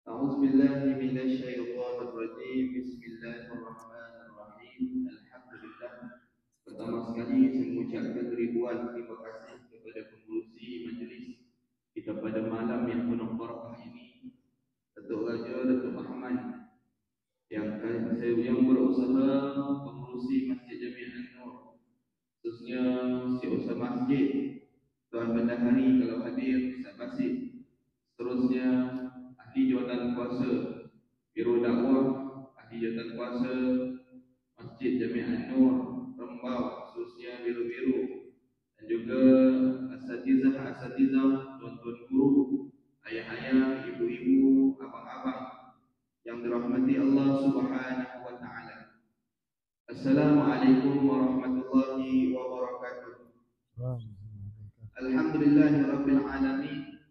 أعوذ بالله من الشيطان الرجيم. بسم الله الرحمن الرحيم. Alhamdulillah. Pertama sekali saya mengucapkan ribuan terima kasih kepada pengurusi majlis kita pada malam yang penuh barakah ini, Datuk Raja Datuk Ahmad yang berusaha pengurusi Masjid Jami' An-Nur, khususnya si usaha masjid Tuan Bendahari kalau hadir, Ustaz Basit. Seterusnya ahli jawatan kuasa Biro Dakwah, ahli jawatan kuasa Masjid Jami' An-Nur Rembau, khususnya biru-biru, dan juga asatizah, tuan-tuan guru, ayah-ayah, ibu-ibu, abang-abang yang dirahmati Allah Subhanahu wa taala. Assalamualaikum warahmatullahi wabarakatuh. Alhamdulillahirabbil alamin.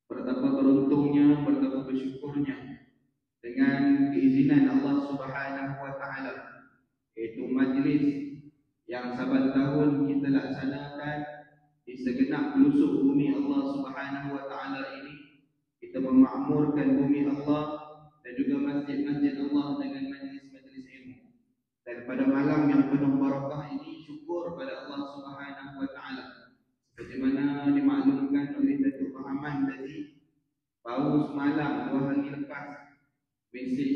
Betapa beruntungnya, betapa bersyukurnya dengan keizinan Allah Subhanahu wa taala, yaitu majlis yang saban tahun kita laksanakan di segenap pelosok bumi Allah Subhanahu wa taala ini. Kita memakmurkan bumi Allah dan juga masjid-masjid Allah dengan majlis-majlis ilmu. Dan pada malam yang penuh barakah ini, syukur pada Allah Subhanahu wa taala. Sebagaimana dimaklumkan oleh Datuk Muhammad tadi, baru semalam 2 hari lepas mesej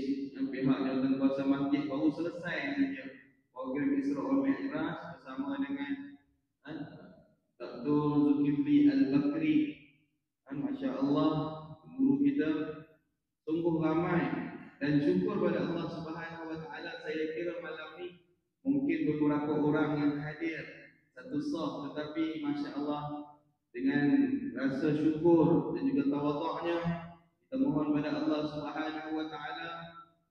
pihak jawatan kuasa masjid baru selesai saja program Isra wal Mi'raj bersama dengan Dr. Zulkifli Al-Bakri. Masya Allah, guru kita sungguh ramai, dan syukur pada Allah Subhanahu wa taala. Saya kira malam ni mungkin beberapa orang yang hadir satu saf, tetapi masya Allah dengan rasa syukur dan juga tawaduknya kita mohon pada Allah Subhanahu wa taala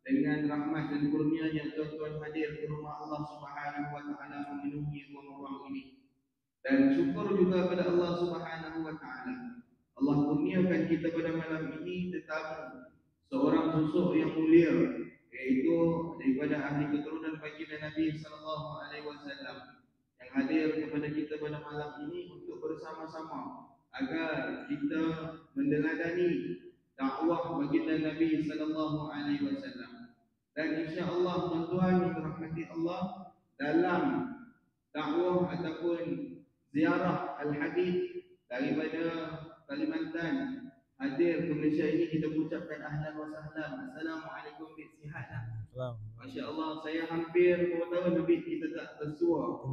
dengan rahmat dan kurnia-Nya tuan-tuan hadir ke rumah Allah Subhanahu wa taala memenuhi ruang-ruang ini. Dan syukur juga pada Allah Subhanahu wa taala, Allah kurniakan kita pada malam ini tetamu seorang sosok yang mulia, yaitu daripada ahli keturunan baginda Nabi sallallahu alaihi wasallam, yang hadir kepada kita pada malam ini untuk bersama-sama agar kita meneladani dakwah baginda Nabi sallallahu alaihi wasallam. Dan insya-Allah tuan-tuan yang dirahmati Allah, dalam dakwah ataupun ziarah Al-Habib daripada Kalimantan hadir ke Malaysia ini, kita mengucapkan ahlan wa sahlan. Assalamualaikum, sihat tak? Masya Allah, saya hampir berapa tahun lebih kita tak tersua,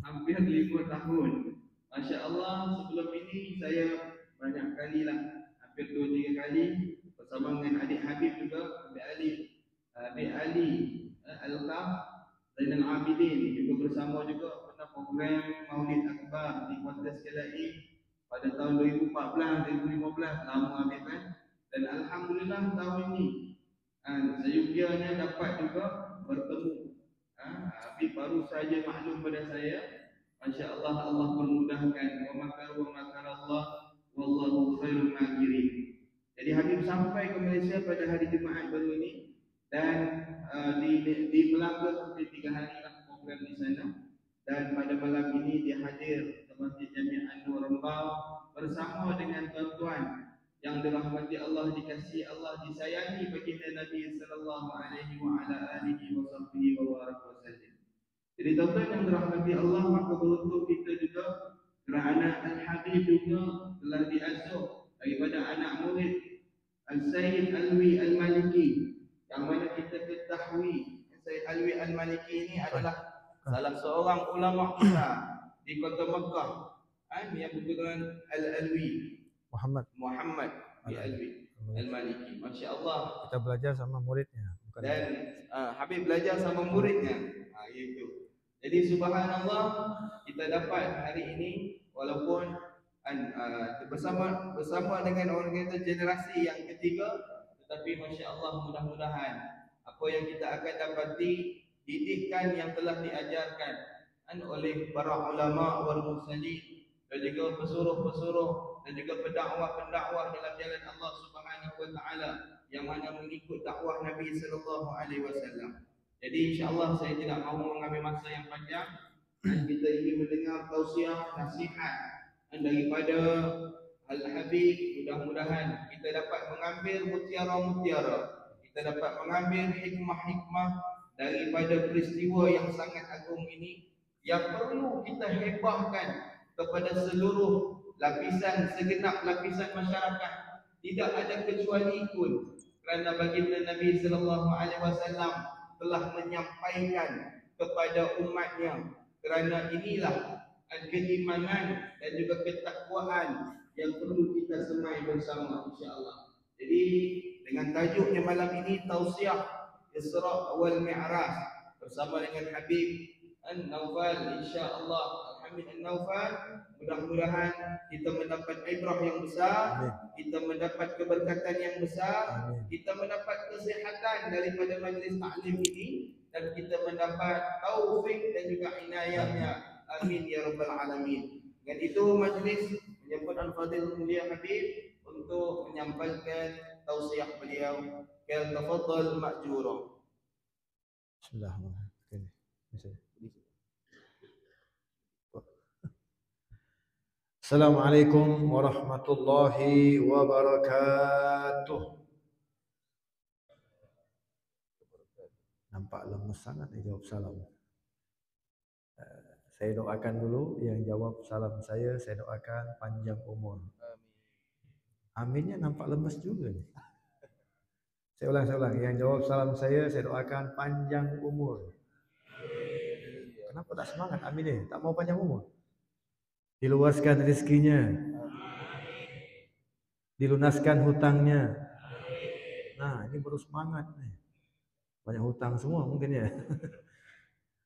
hampir 5 tahun. Masya Allah, sebelum ini saya banyak kali lah, hampir 2-3 kali bersama dengan adik Habib juga, Adik Ali Al-Qaf Zainal Abidin, juga bersama juga pernah program Maulid Akbar di Kuala Selai pada tahun 2014-2015, lama Habib kan. Dan Alhamdulillah tahun ini seyukianya dapat juga bertemu. Habib baru saja maklum pada saya. Masya Allah, Allah memudahkan. Wa makar Allah, wallahu khairul makirin. Jadi Habib sampai ke Malaysia pada hari Jumaat baru ini, dan di Melaka sampai 3 hari lah program di sana. Dan pada malam ini dia hadir ke Masjid Jami' An-Nur Rembau bersama dengan tuan-tuan yang dirahmati Allah, dikasihi Allah, disayangi baginda Nabi sallallahu alaihi wa ala alihi wa sahbihi wa baraka wasallam. Jadi tuan-tuan yang dirahmati Allah, maka beruntung kita juga kerana Al-Habib juga telah diasuh daripada anak murid Al-Sayyid Alwi Al-Maliki, yang mana kita ketahui Sayyid Alwi Al-Maliki ini adalah salah seorang ulama kita di kota Mekah, yang berketurunan Al-Alwi Muhammad Al-Alwi Al-Maliki. Masya Allah, kita belajar sama muridnya, bukan? Dan Habib belajar sama muridnya. Itu. Jadi subhanallah, kita dapat hari ini walaupun bersama dengan orang kita generasi yang ketiga, tetapi masya Allah, mudah-mudahan apa yang kita akan dapati, didikan yang telah diajarkan oleh para ulama wal mursalin, dan juga pesuruh-pesuruh dan juga pendakwah-pendakwah dalam jalan Allah Subhanahu wa taala yang mana mengikut dakwah Nabi sallallahu alaihi wasallam. Jadi insya-Allah saya tidak mahu mengambil masa yang panjang, dan kita ingin mendengar tausiah nasihat daripada Al-Habib, mudah-mudahan kita dapat mengambil mutiara-mutiara, kita dapat mengambil hikmah-hikmah daripada peristiwa yang sangat agung ini, yang perlu kita hebahkan kepada seluruh lapisan, segenap lapisan masyarakat. Tidak ada kecuali pun, kerana baginda Nabi sallallahu alaihi wasallam telah menyampaikan kepada umatnya, kerana inilah keimanan dan juga ketakwaan yang perlu kita semai bersama, insya-Allah. Jadi dengan tajuknya malam ini, tausiah Isra wal Mi'raj bersama dengan Habib An-Naufal, insya-Allah. Al-Habib An-Naufal, mudah-mudahan kita mendapat ibrah yang besar, kita mendapat keberkatan yang besar, kita mendapat kesihatan daripada majlis taklim ini, dan kita mendapat taufik dan juga inayahnya. Amin ya rabbal alamin. Dengan itu majlis menyambut Al-Fadhil Mulia Habib untuk menyampaikan tausiah beliau. Tafadhal ma'jura. Bismillahirrahmanirrahim. Assalamualaikum warahmatullahi wabarakatuh. Nampak lemes sangat dia jawab salam. Saya doakan dulu yang jawab salam saya doakan panjang umur. Aminnya nampak lemes juga nih. Saya ulang. Yang jawab salam saya doakan panjang umur. Kenapa tak semangat aminnya? Tak mau panjang umur? Diluaskan rezekinya. Dilunaskan hutangnya. Nah, ini baru semangat nih. Banyak hutang semua mungkin ya.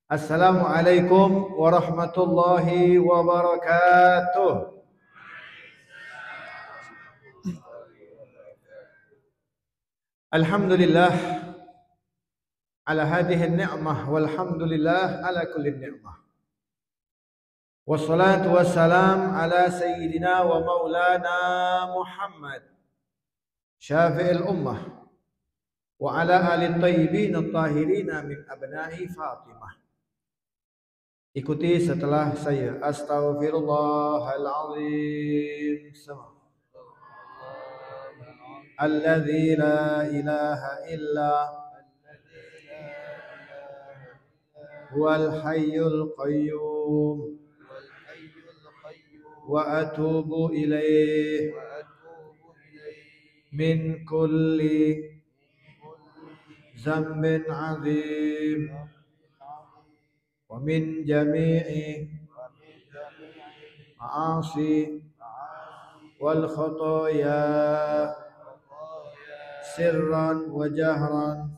Assalamualaikum warahmatullahi wabarakatuh. Alhamdulillah ala hadhihi ni'mah walhamdulillah ala kulli ni'mah. Wassalatu wassalam ala sayyidina wa maulana Muhammad syafi'il ummah wa ala ali tayyibin at-tahirin min abna'i Fatimah. Ikuti setelah saya. Astaghfirullahalazim. Alladzi la ilaha illa huwal hayyul qayyum wa atubu ilaih min kulli zambin azim wa min jami'i ma'asi wal khotoya sirran wa jahran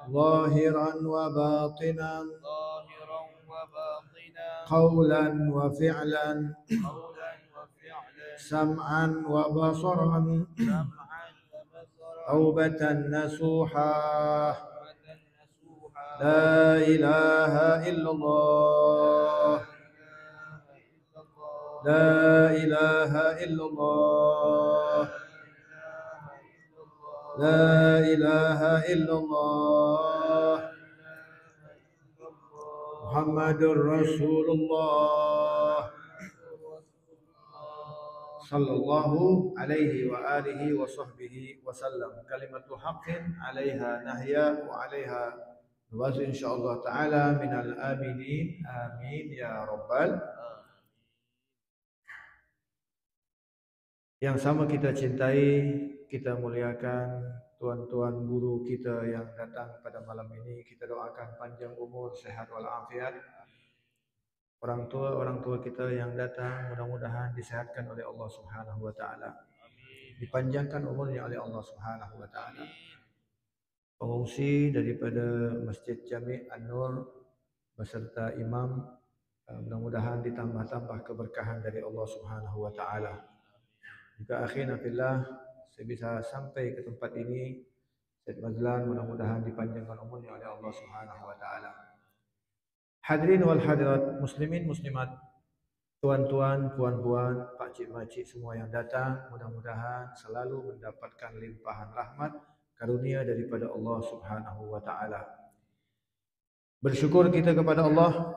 zahiran wa batinan qawlan wa fi'lan sam'an wa basaran taubatan nasuha. La ilaha illallah. La ilaha illallah. La ilaha illallah. Muhammadur Rasulullah sallallahu alaihi wa alihi wa sahbihi wa sallam. Kalimatu haqqin 'alaiha nahya wa 'alaiha nuwazu insyaallah taala minal aminin. Amin ya rabbal. Yang sama kita cintai, kita muliakan tuan-tuan guru kita yang datang pada malam ini. Kita doakan panjang umur, sehat walafiat. Orang tua kita yang datang mudah-mudahan disehatkan oleh Allah Subhanahu wa taala. Dipanjangkan umurnya oleh Allah Subhanahu wa taala. Pengungsi daripada Masjid Jami' An-Nur beserta imam, mudah-mudahan ditambah-tambah keberkahan dari Allah Subhanahu wa taala. Juga akhirnya fillah, saya bisa sampai ke tempat ini, Syed Mazlan, mudah-mudahan dipanjangkan umurnya oleh Allah Subhanahu wa taala. Hadirin wal hadirat, muslimin muslimat, tuan-tuan, puan-puan, pakcik makcik semua yang datang, mudah-mudahan selalu mendapatkan limpahan rahmat karunia daripada Allah Subhanahu wa taala. Bersyukur kita kepada Allah,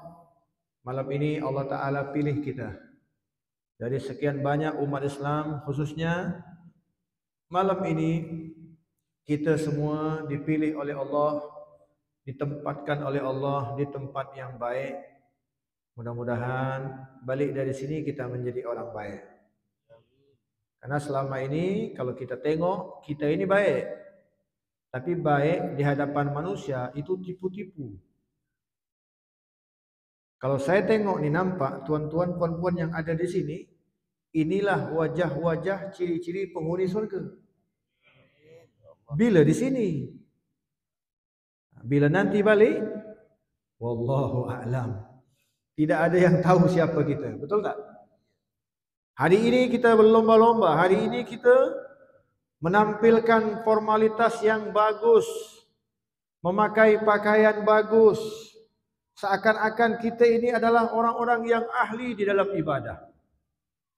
malam ini Allah taala pilih kita dari sekian banyak umat Islam, khususnya malam ini kita semua dipilih oleh Allah, ditempatkan oleh Allah di tempat yang baik. Mudah-mudahan balik dari sini kita menjadi orang baik. Karena selama ini kalau kita tengok, kita ini baik. Tapi baik di hadapan manusia itu tipu-tipu. Kalau saya tengok ni nampak tuan-tuan puan-puan yang ada di sini, inilah wajah-wajah ciri-ciri penghuni surga. Bila di sini? Bila nanti balik? Wallahu a'lam. Tidak ada yang tahu siapa kita. Betul tak? Hari ini kita berlomba-lomba. Hari ini kita menampilkan formalitas yang bagus. Memakai pakaian bagus. Seakan-akan kita ini adalah orang-orang yang ahli di dalam ibadah.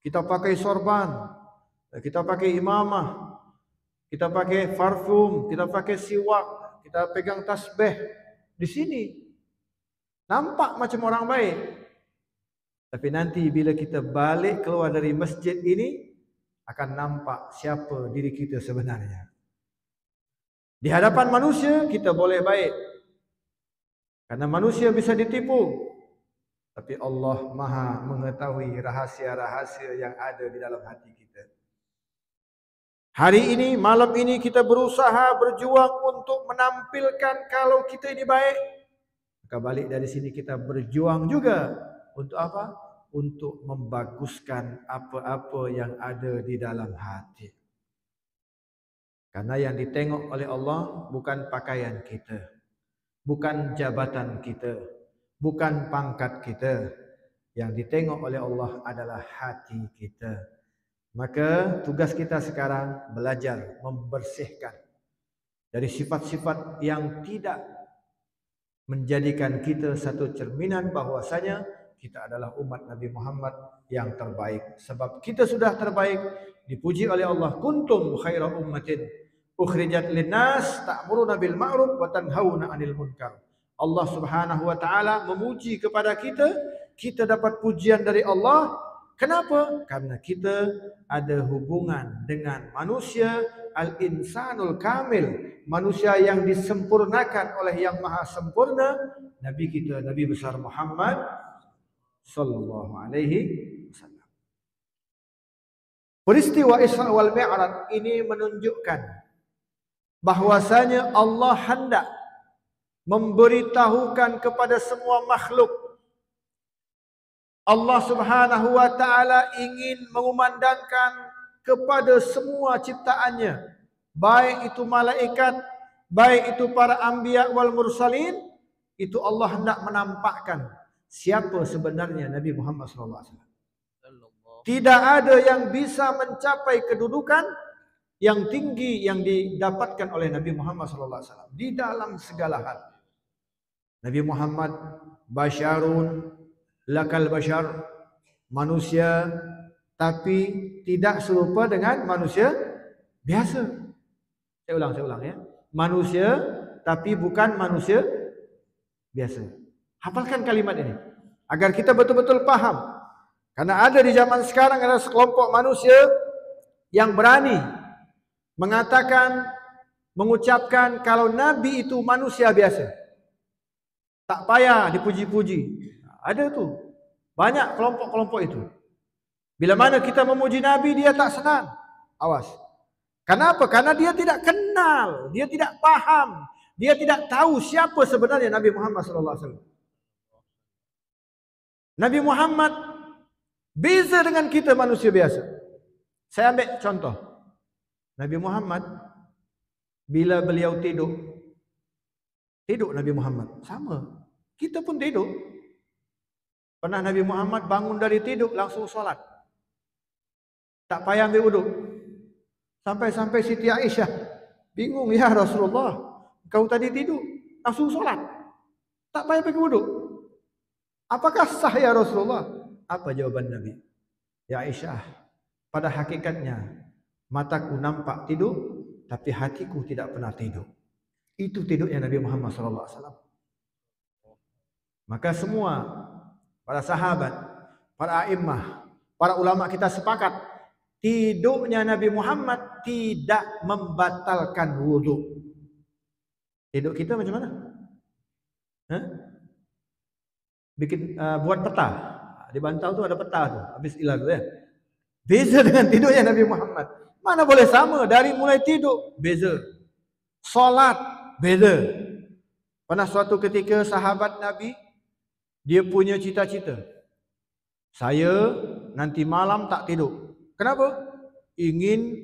Kita pakai sorban, kita pakai imamah, kita pakai parfum, kita pakai siwak, kita pegang tasbih. Di sini nampak macam orang baik. Tapi nanti bila kita balik keluar dari masjid ini, akan nampak siapa diri kita sebenarnya. Di hadapan manusia kita boleh baik. Karena manusia bisa ditipu. Tapi Allah Maha mengetahui rahasia-rahasia yang ada di dalam hati kita. Hari ini, malam ini kita berusaha berjuang untuk menampilkan kalau kita ini baik. Maka balik dari sini kita berjuang juga. Untuk apa? Untuk membaguskan apa-apa yang ada di dalam hati. Karena yang ditengok oleh Allah bukan pakaian kita. Bukan jabatan kita, bukan pangkat kita. Yang ditengok oleh Allah adalah hati kita. Maka tugas kita sekarang belajar membersihkan dari sifat-sifat yang tidak menjadikan kita satu cerminan bahwasanya kita adalah umat Nabi Muhammad yang terbaik. Sebab kita sudah terbaik, dipuji oleh Allah. Kuntum khaira ummatin ukhrijat linnas ta'muruna bil ma'ruf wa tanhauna 'anil munkar. Allah Subhanahu wa taala memuji kepada kita, kita dapat pujian dari Allah. Kenapa? Karena kita ada hubungan dengan manusia al-insanul kamil, manusia yang disempurnakan oleh yang maha sempurna, Nabi kita, Nabi besar Muhammad sallallahu alaihi wasallam. Peristiwa Isra wal Mi'raj ini menunjukkan bahwasanya Allah hendak memberitahukan kepada semua makhluk. Allah Subhanahu wa taala ingin mengumandangkan kepada semua ciptaannya, baik itu malaikat, baik itu para anbiya wal mursalin, itu Allah hendak menampakkan siapa sebenarnya Nabi Muhammad sallallahu alaihi wasallam. Tidak ada yang bisa mencapai kedudukan yang tinggi yang didapatkan oleh Nabi Muhammad SAW di dalam segala hal. Nabi Muhammad basyarun lakal basyar, manusia tapi tidak serupa dengan manusia biasa. Saya ulang ya. Manusia tapi bukan manusia biasa. Hafalkan kalimat ini agar kita betul-betul paham. Karena ada di zaman sekarang ada sekelompok manusia yang berani mengatakan, mengucapkan kalau Nabi itu manusia biasa. Tak payah dipuji-puji. Ada tu. Banyak kelompok-kelompok itu. Bila mana kita memuji Nabi, dia tak senang. Awas. Kenapa? Karena dia tidak kenal. Dia tidak paham. Dia tidak tahu siapa sebenarnya Nabi Muhammad SAW. Nabi Muhammad beza dengan kita manusia biasa. Saya ambil contoh. Nabi Muhammad bila beliau tidur Nabi Muhammad sama. Kita pun tidur. Pernah Nabi Muhammad bangun dari tidur langsung solat. Tak payah ambil wuduk. Sampai-sampai Siti Aisyah bingung, ya Rasulullah, kau tadi tidur langsung solat. Tak payah pakai wuduk. Apakah sah ya Rasulullah? Apa jawaban Nabi? Ya Aisyah, pada hakikatnya mataku nampak tidur, tapi hatiku tidak pernah tidur. Itu tidurnya Nabi Muhammad SAW. Maka semua para sahabat, para a'immah, para ulama kita sepakat, tiduknya Nabi Muhammad tidak membatalkan wudhu. Tidur kita macam mana? Hah? Bikin buat peta. Di bantal tu ada peta tu, habis ilah tu ya. Beza dengan tidurnya Nabi Muhammad. Mana boleh sama, dari mulai tidur beza. Solat beza. Pernah suatu ketika sahabat Nabi, dia punya cita-cita, saya nanti malam tak tidur. Kenapa? Ingin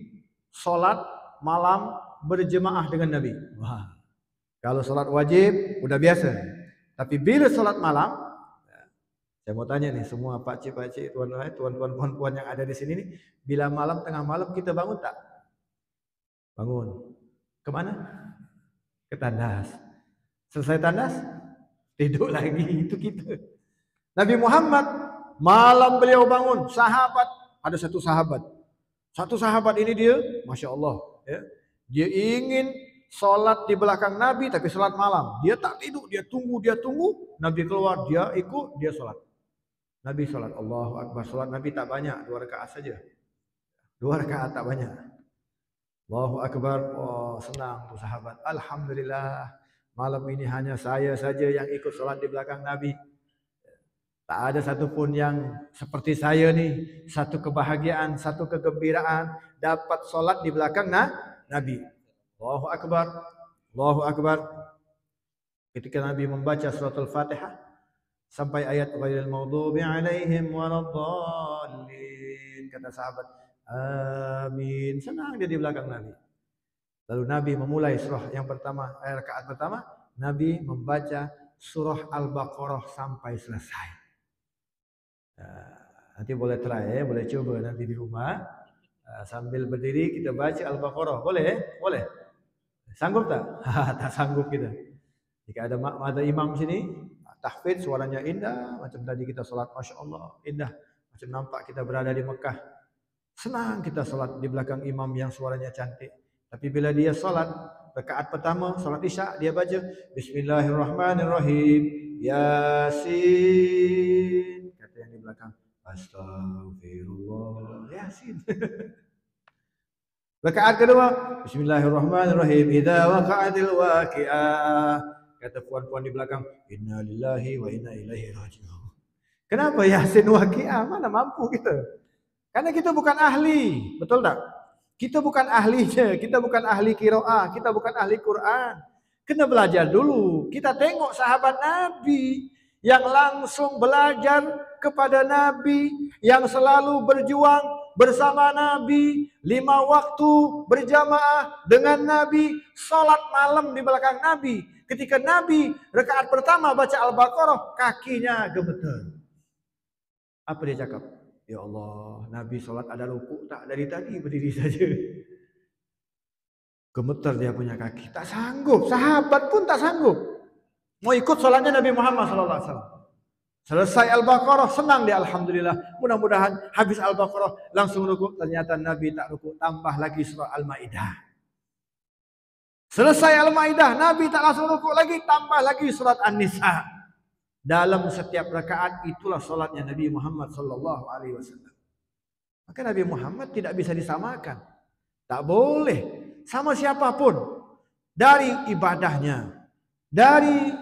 solat malam berjemaah dengan Nabi. Wah. Kalau solat wajib udah biasa. Tapi bila solat malam, saya mau tanya nih semua pakcik-pakcik, tuan-tuan, puan-puan yang ada di sini nih, bila malam tengah malam kita bangun tak? Bangun. Kemana? Ke tandas. Selesai tandas, tidur lagi. Itu kita. Nabi Muhammad, malam beliau bangun. Sahabat, ada satu sahabat. Satu sahabat ini dia, Masya Allah. Ya, dia ingin solat di belakang Nabi, tapi solat malam. Dia tak tidur, dia tunggu. Nabi keluar, dia ikut, dia solat. Nabi solat, Allahu Akbar. Solat Nabi tak banyak, 2 rakaat saja. 2 rakaat tak banyak. Allahu Akbar. Oh, senang tu sahabat. Alhamdulillah, malam ini hanya saya saja yang ikut solat di belakang Nabi. Tak ada satupun yang seperti saya nih. Satu kebahagiaan, satu kegembiraan dapat solat di belakang Nabi. Allahu Akbar. Allahu Akbar. Ketika Nabi membaca surat Al-Fatihah sampai ayat ghairil maghdubi alaihim waladdallin, kata sahabat, amin. Senang dia di belakang Nabi. Lalu Nabi memulai surah yang pertama, rakaat pertama, Nabi membaca surah Al-Baqarah sampai selesai. Nanti boleh try ya, boleh coba nanti di rumah. Sambil berdiri kita baca Al-Baqarah. Boleh? Boleh. Sanggup tak? Tak sanggup kita. Jika ada imam sini, tahfidz, suaranya indah, macam tadi kita solat, Masya Allah, indah. Macam nampak kita berada di Mekah. Senang kita solat di belakang imam yang suaranya cantik. Tapi bila dia solat, rakaat pertama, solat Isya, dia baca Bismillahirrahmanirrahim, Yasin. Kata yang di belakang, Astaghfirullah, Yasin. Rakaat kedua, Bismillahirrahmanirrahim, idza waqa'atil waqi'ah. Kata puan-puan di belakang, Inna lillahi wa inna ilaihi raji'un. Kenapa Yasin waqi'ah? Mana mampu kita? Karena kita bukan ahli, betul tak? Kita bukan ahlinya, kita bukan ahli qiraah, kita bukan ahli Quran. Kena belajar dulu. Kita tengok sahabat Nabi yang langsung belajar kepada Nabi, yang selalu berjuang bersama Nabi, 5 waktu berjamaah dengan Nabi, salat malam di belakang Nabi. Ketika Nabi rakaat pertama baca Al-Baqarah, kakinya gemeter. Apa dia cakap? Ya Allah, Nabi salat ada rukuk tak? Dari tadi berdiri saja. Gemeter dia punya kaki. Tak sanggup, sahabat pun tak sanggup. Mau ikut salatnya Nabi Muhammad SAW. Selesai Al-Baqarah, senang dia, Alhamdulillah. Mudah-mudahan habis Al-Baqarah langsung rukuk. Ternyata Nabi tak rukuk, tambah lagi surah Al-Maidah. Selesai Al-Maidah, Nabi tak langsung rukuk lagi, tambah lagi surat An-Nisa. Dalam setiap rakaat itulah solatnya Nabi Muhammad SAW. Maka Nabi Muhammad tidak bisa disamakan. Tak boleh sama siapapun. Dari ibadahnya, dari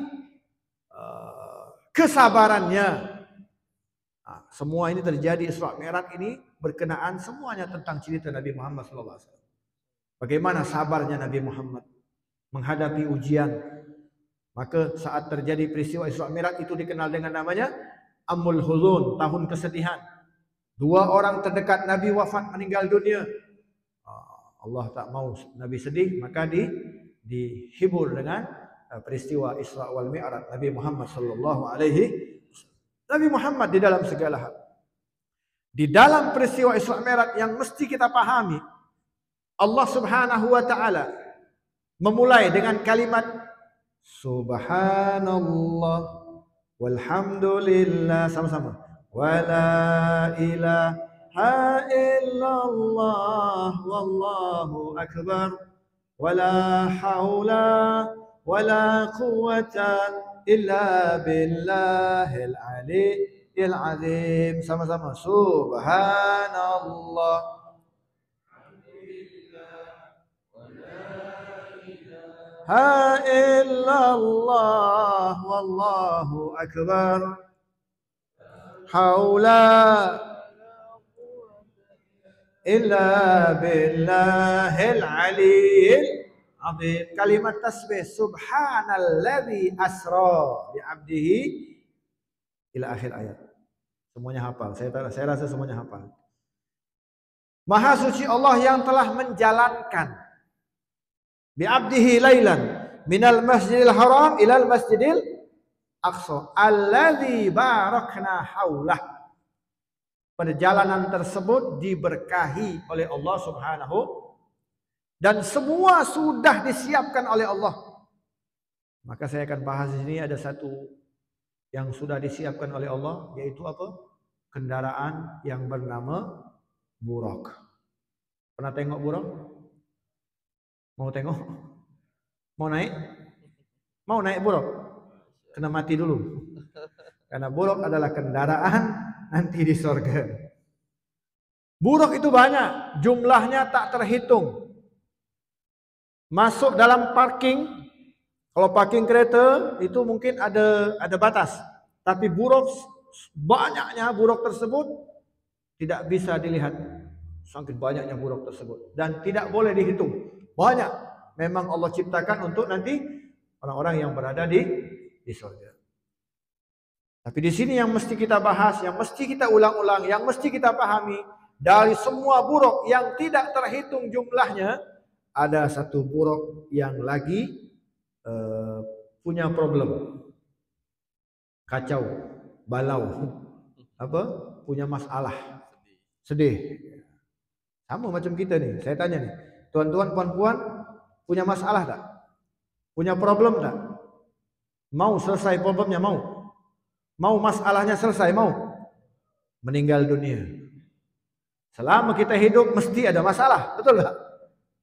kesabarannya. Semua ini terjadi. Isra Mi'raj ini berkenaan semuanya tentang cerita Nabi Muhammad SAW. Bagaimana sabarnya Nabi Muhammad menghadapi ujian. Maka saat terjadi peristiwa Isra Mi'raj itu dikenal dengan namanya Amul Huzun, tahun kesedihan. 2 orang terdekat Nabi wafat, meninggal dunia. Allah tak mau Nabi sedih, maka dihibur dengan peristiwa Isra wal Mi'raj Nabi Muhammad sallallahu alaihi wasallam. Nabi Muhammad di dalam segala hal. Di dalam peristiwa Isra Mi'raj yang mesti kita pahami, Allah Subhanahu wa taala memulai dengan kalimat Subhanallah walhamdulillah, sama-sama. Wala ilaha illallah wallahu akbar. Wala haula wala quwwata illa billahil azim. Sama-sama. Subhanallah. Ha illallah wallahu akbar. Haula illa billahil aliyil azim. Kalimat tasbih subhanalladzi asra bi 'abdihi ila akhir ayat. Semuanya hafal. Saya rasa semuanya hafal. Maha suci Allah yang telah menjalankan bi'abdihi lailan minal masjidil haram ilal masjidil aqsa alladzi barakna haulah. Perjalanan tersebut diberkahi oleh Allah Subhanahu dan semua sudah disiapkan oleh Allah. Maka saya akan bahas di sini ada satu yang sudah disiapkan oleh Allah, yaitu apa? Kendaraan yang bernama buraq. Pernah tengok buraq? Mau tengok? Mau naik? Mau naik buraq? Kena mati dulu. Karena buraq adalah kendaraan nanti di surga. Buraq itu banyak, jumlahnya tak terhitung. Masuk dalam parking, kalau parking kereta itu mungkin ada batas. Tapi buraq, banyaknya buraq tersebut tidak bisa dilihat. Saking banyaknya buraq tersebut. Dan tidak boleh dihitung. Banyak. Memang Allah ciptakan untuk nanti orang-orang yang berada di surga. Tapi di sini yang mesti kita bahas, yang mesti kita ulang-ulang, yang mesti kita pahami, dari semua buraq yang tidak terhitung jumlahnya, ada satu buraq yang lagi punya problem. Kacau, balau, apa? Punya masalah. Sedih. Sama macam kita nih. Saya tanya nih, tuan-tuan, puan-puan, punya masalah tak? Punya problem tak? Mau selesai problemnya? Mau? Mau masalahnya selesai? Mau? Meninggal dunia. Selama kita hidup mesti ada masalah. Betul tak?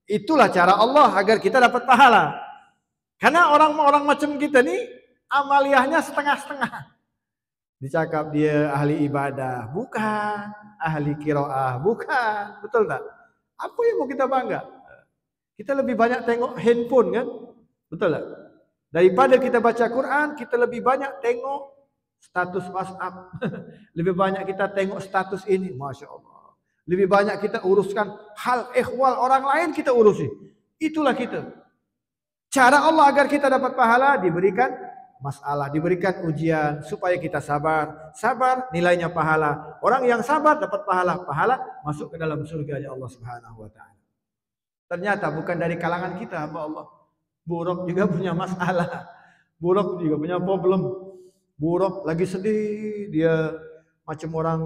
Itulah cara Allah agar kita dapat pahala. Karena orang-orang macam kita nih amaliyahnya setengah-setengah. Dicakap dia ahli ibadah, bukan. Ahli qiraah, bukan. Betul tak? Apa yang mau kita bangga? Kita lebih banyak tengok handphone kan? Betul tak? Daripada kita baca Quran, kita lebih banyak tengok status WhatsApp. Lebih banyak kita tengok status ini. Masya Allah. Lebih banyak kita uruskan hal ehwal orang lain kita urusi. Itulah kita. Cara Allah agar kita dapat pahala, diberikan masalah, diberikan ujian supaya kita sabar. Sabar nilainya pahala. Orang yang sabar dapat pahala. Pahala masuk ke dalam surga Allah Subhanahu wa taala. Ternyata bukan dari kalangan kita, hamba Allah. Buraq juga punya masalah. Buraq juga punya problem. Buraq lagi sedih, dia macam orang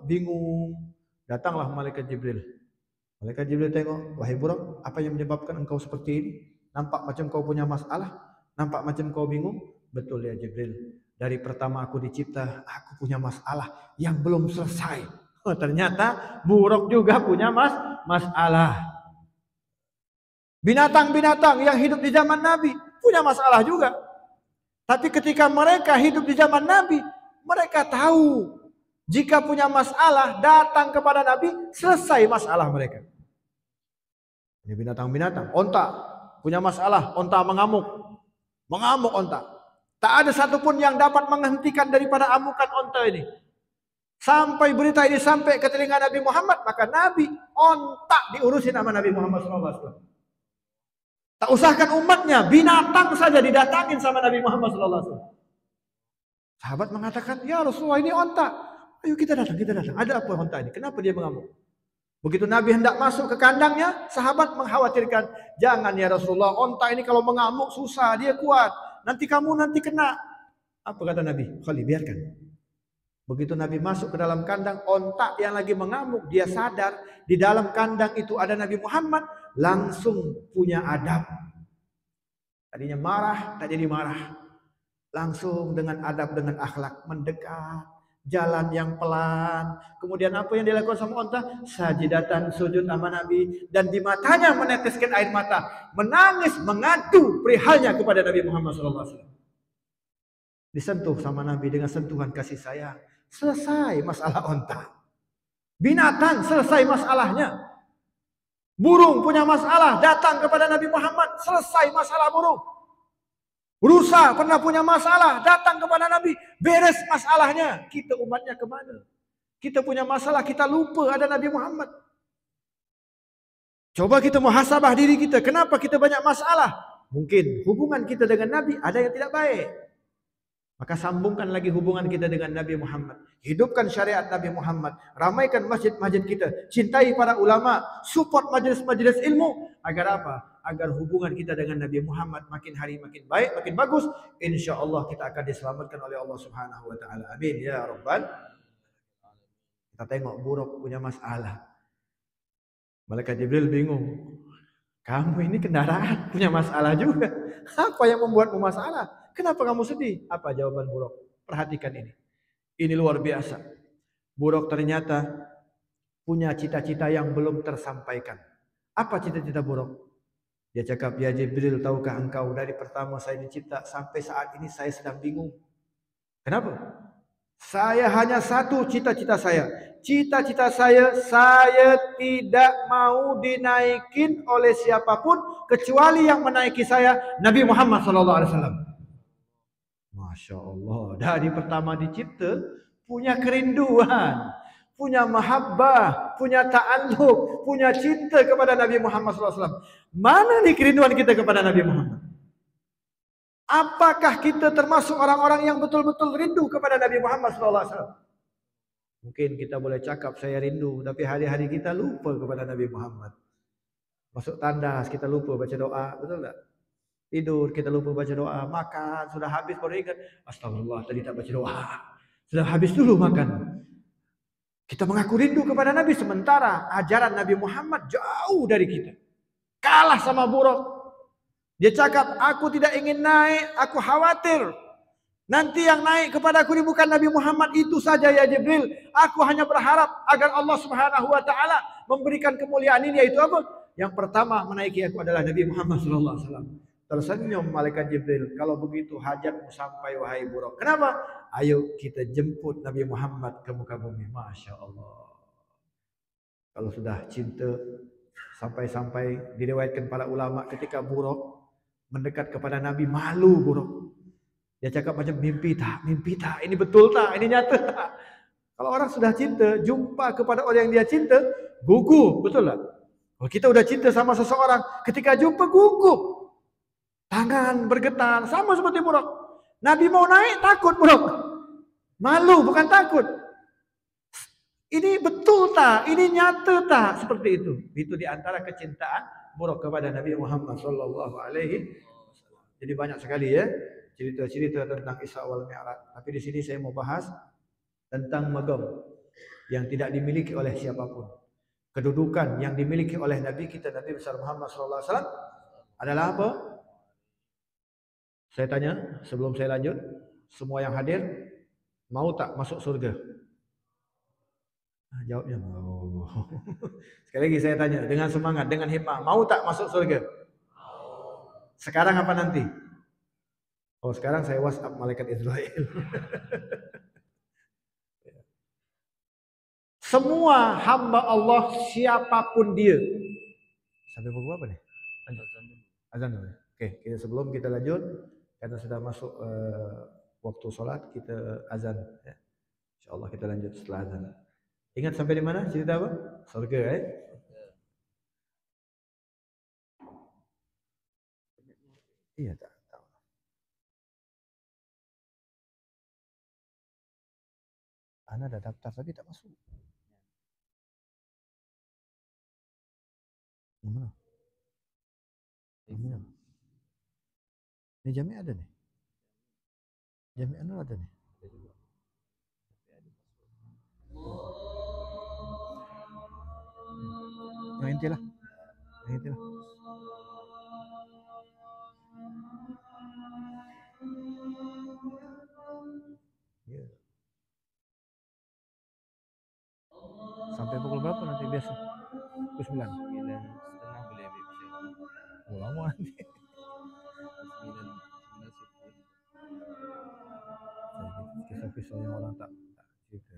bingung. Datanglah malaikat Jibril. Malaikat Jibril tengok, wahai buraq, apa yang menyebabkan engkau seperti ini? Nampak macam kau punya masalah? Nampak macam kau bingung? Betul ya Jibril. Dari pertama aku dicipta, aku punya masalah yang belum selesai. Oh, ternyata buraq juga punya masalah. Binatang-binatang yang hidup di zaman Nabi punya masalah juga. Tapi ketika mereka hidup di zaman Nabi, mereka tahu jika punya masalah datang kepada Nabi, selesai masalah mereka. Ini binatang-binatang, onta punya masalah, onta mengamuk. Mengamuk onta. Tak ada satupun yang dapat menghentikan daripada amukan onta ini. Sampai berita ini sampai ke telinga Nabi Muhammad, maka Nabi onta diurusin sama Nabi Muhammad SAW. Tak usahkan umatnya, binatang saja didatangin sama Nabi Muhammad SAW. Sahabat mengatakan, ya Rasulullah ini onta. Ayo kita datang. Ada apa onta ini? Kenapa dia mengamuk? Begitu Nabi hendak masuk ke kandangnya, sahabat mengkhawatirkan. Jangan ya Rasulullah, onta ini kalau mengamuk susah, dia kuat. Nanti kamu kena. Apa kata Nabi? Khali, biarkan. Begitu Nabi masuk ke dalam kandang, onta yang lagi mengamuk, dia sadar di dalam kandang itu ada Nabi Muhammad, langsung punya adab. Tadinya marah, tak jadi marah. Langsung dengan adab, dengan akhlak, mendekat, jalan yang pelan. Kemudian apa yang dilakukan sama onta? Sajidatan, sujud sama Nabi, dan di matanya meneteskan air mata, menangis, mengadu perihalnya kepada Nabi Muhammad SAW. Disentuh sama Nabi dengan sentuhan kasih sayang. selesai masalah onta. Binatang selesai masalahnya. Burung punya masalah, datang kepada Nabi Muhammad, selesai masalah burung. Rusa pernah punya masalah, datang kepada Nabi, beres masalahnya. Kita umatnya kemana? Kita punya masalah, kita lupa ada Nabi Muhammad. Coba kita muhasabah diri kita, kenapa kita banyak masalah? Mungkin hubungan kita dengan Nabi ada yang tidak baik. Maka sambungkan lagi hubungan kita dengan Nabi Muhammad. Hidupkan syariat Nabi Muhammad. Ramaikan masjid-masjid kita. Cintai para ulama. Support majelis-majelis ilmu. Agar apa? Agar hubungan kita dengan Nabi Muhammad makin hari makin baik, makin bagus. InsyaAllah kita akan diselamatkan oleh Allah Subhanahu Wa Taala. Amin ya Rabbal. Kita tengok buruk punya masalah. Malaikat Jibril bingung. Kamu ini kendaraan punya masalah juga. Apa yang membuatmu masalah? Kenapa kamu sedih? Apa jawaban buruk? Perhatikan ini. Ini luar biasa. Buruk ternyata punya cita-cita yang belum tersampaikan. Apa cita-cita buruk? Dia cakap, ya Jibril, tahukah engkau dari pertama saya dicipta sampai saat ini saya sedang bingung. Kenapa? Saya hanya satu cita-cita saya. Cita-cita saya tidak mau dinaikin oleh siapapun kecuali yang menaiki saya, Nabi Muhammad SAW. Masya Allah, dari pertama dicipta punya kerinduan, punya mahabbah, punya ta'alluq, punya cinta kepada Nabi Muhammad SAW. Mana nih kerinduan kita kepada Nabi Muhammad? Apakah kita termasuk orang-orang yang betul-betul rindu kepada Nabi Muhammad SAW? Mungkin kita boleh cakap saya rindu, tapi hari-hari kita lupa kepada Nabi Muhammad. Masuk tandas kita lupa baca doa, betul tak? Tidur kita lupa baca doa, makan sudah habis baru ingat, astagfirullah tadi tak baca doa. Sudah habis dulu makan. Kita mengaku rindu kepada Nabi sementara ajaran Nabi Muhammad jauh dari kita. Kalah sama buruk. Dia cakap, aku tidak ingin naik, aku khawatir. Nanti yang naik kepada aku ini bukan Nabi Muhammad itu saja ya Jibril. Aku hanya berharap agar Allah Subhanahu Wa Taala memberikan kemuliaan ini, yaitu apa? Yang pertama menaiki aku adalah Nabi Muhammad SAW. Tersenyum malaikat Jibril. Kalau begitu hajatmu sampai wahai buruk. Kenapa? Ayo kita jemput Nabi Muhammad ke muka bumi. Masya Allah. Kalau sudah cinta sampai-sampai diriwayatkan para ulama ketika buruk mendekat kepada Nabi, malu buruk. Dia cakap macam mimpi tak, ini betul tak, ini nyata tak. Kalau orang sudah cinta, jumpa kepada orang yang dia cinta, gugup, betul tak? Kalau kita udah cinta sama seseorang, ketika jumpa gugup. Tangan bergetar, sama seperti buruk. Nabi mau naik, takut buruk. Malu, bukan takut. Ini betul tak? Ini nyata tak? Seperti itu. Itu diantara kecintaan buruk kepada Nabi Muhammad SAW. Jadi banyak sekali ya cerita-cerita tentang Isra wal Mi'raj. Tapi di sini saya mau bahas tentang magam yang tidak dimiliki oleh siapapun. Kedudukan yang dimiliki oleh Nabi kita, Nabi besar Muhammad SAW adalah apa? Saya tanya sebelum saya lanjut, semua yang hadir mau tak masuk surga? Jawabnya mau. Sekali lagi saya tanya dengan semangat, dengan hikmah, mau tak masuk surga? Sekarang apa nanti? Oh, sekarang saya WhatsApp malaikat Israel. Semua hamba Allah siapapun dia. Sampai pukul apa nih? Azan dulu. Oke, sebelum kita lanjut, karena sudah masuk waktu sholat, kita azan. Ya. InsyaAllah kita lanjut setelah azan. Ingat sampai di mana? Cerita apa? Surga, Iya tak. Ana ada daftar tapi tak masuk. Yang mana? Ini Jami ada nih. Jami Anur ada nih. Yang inti lah. Yeah. Sampai pukul berapa nanti biasa? Pukul 9. 9:30 boleh habis. Oh, lama nanti. 9 subuh. Kisah-kisah yang orang tak cerita.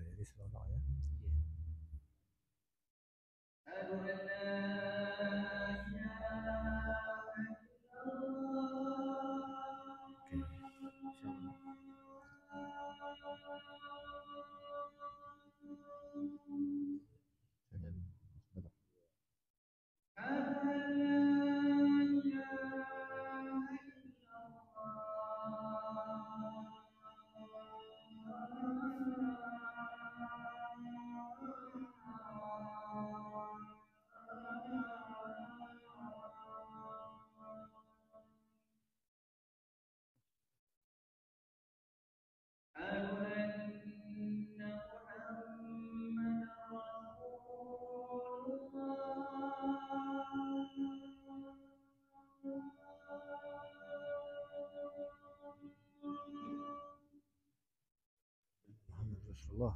Rasulullah. Rasulullah.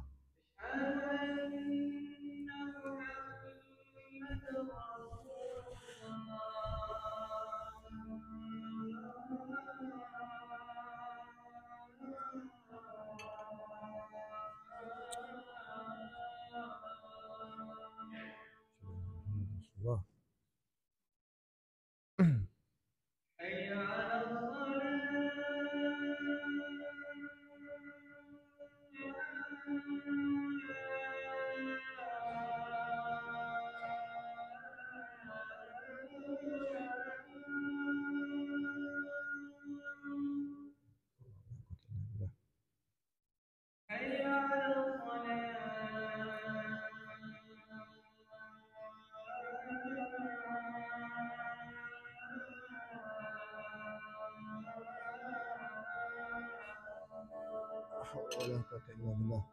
ولا قوة إلا بالله.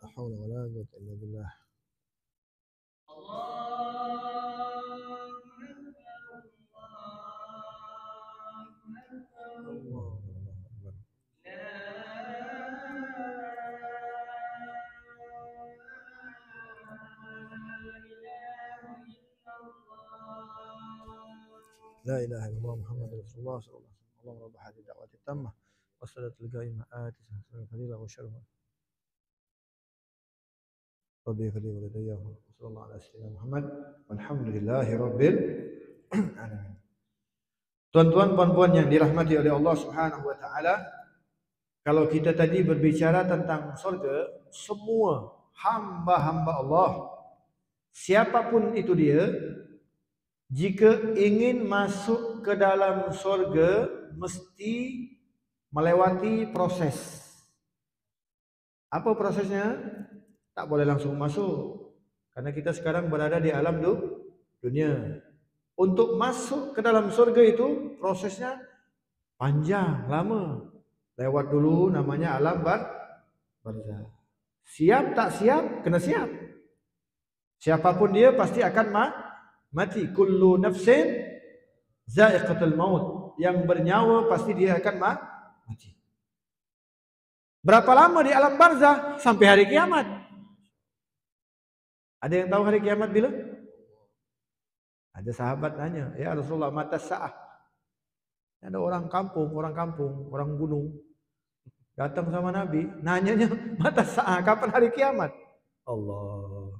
لا حول ولا قوة إلا بالله. لا إله إلا الله محمد رسول الله صلى الله عليه وسلم. اللهم رب هذه الدعوة التامة والصلاة القائمة آت سهل الفضيلة والشرف ربي فلي ولدي وصلى الله على سيدنا Muhammad walhamdulillahi rabbil alamin. Tuan-tuan puan-puan yang dirahmati oleh Allah Subhanahu wa taala, kalau kita tadi berbicara tentang surga, semua hamba-hamba Allah siapapun itu dia, jika ingin masuk ke dalam surga mesti melewati proses. Apa prosesnya? Tak boleh langsung masuk. Karena kita sekarang berada di alam dunia. Untuk masuk ke dalam surga itu prosesnya panjang, lama. Lewat dulu namanya alam barzah. Siap tak siap? Kena siap. Siapapun dia pasti akan mati. Kullu nafsin za'iqatul maut. Yang bernyawa pasti dia akan mati. Berapa lama di alam barzah? Sampai hari kiamat. Ada yang tahu hari kiamat bila? Ada sahabat nanya, ya Rasulullah, mata sa'ah. Ada orang kampung, orang gunung datang sama Nabi, nanyanya mata sa'ah, kapan hari kiamat? Allah.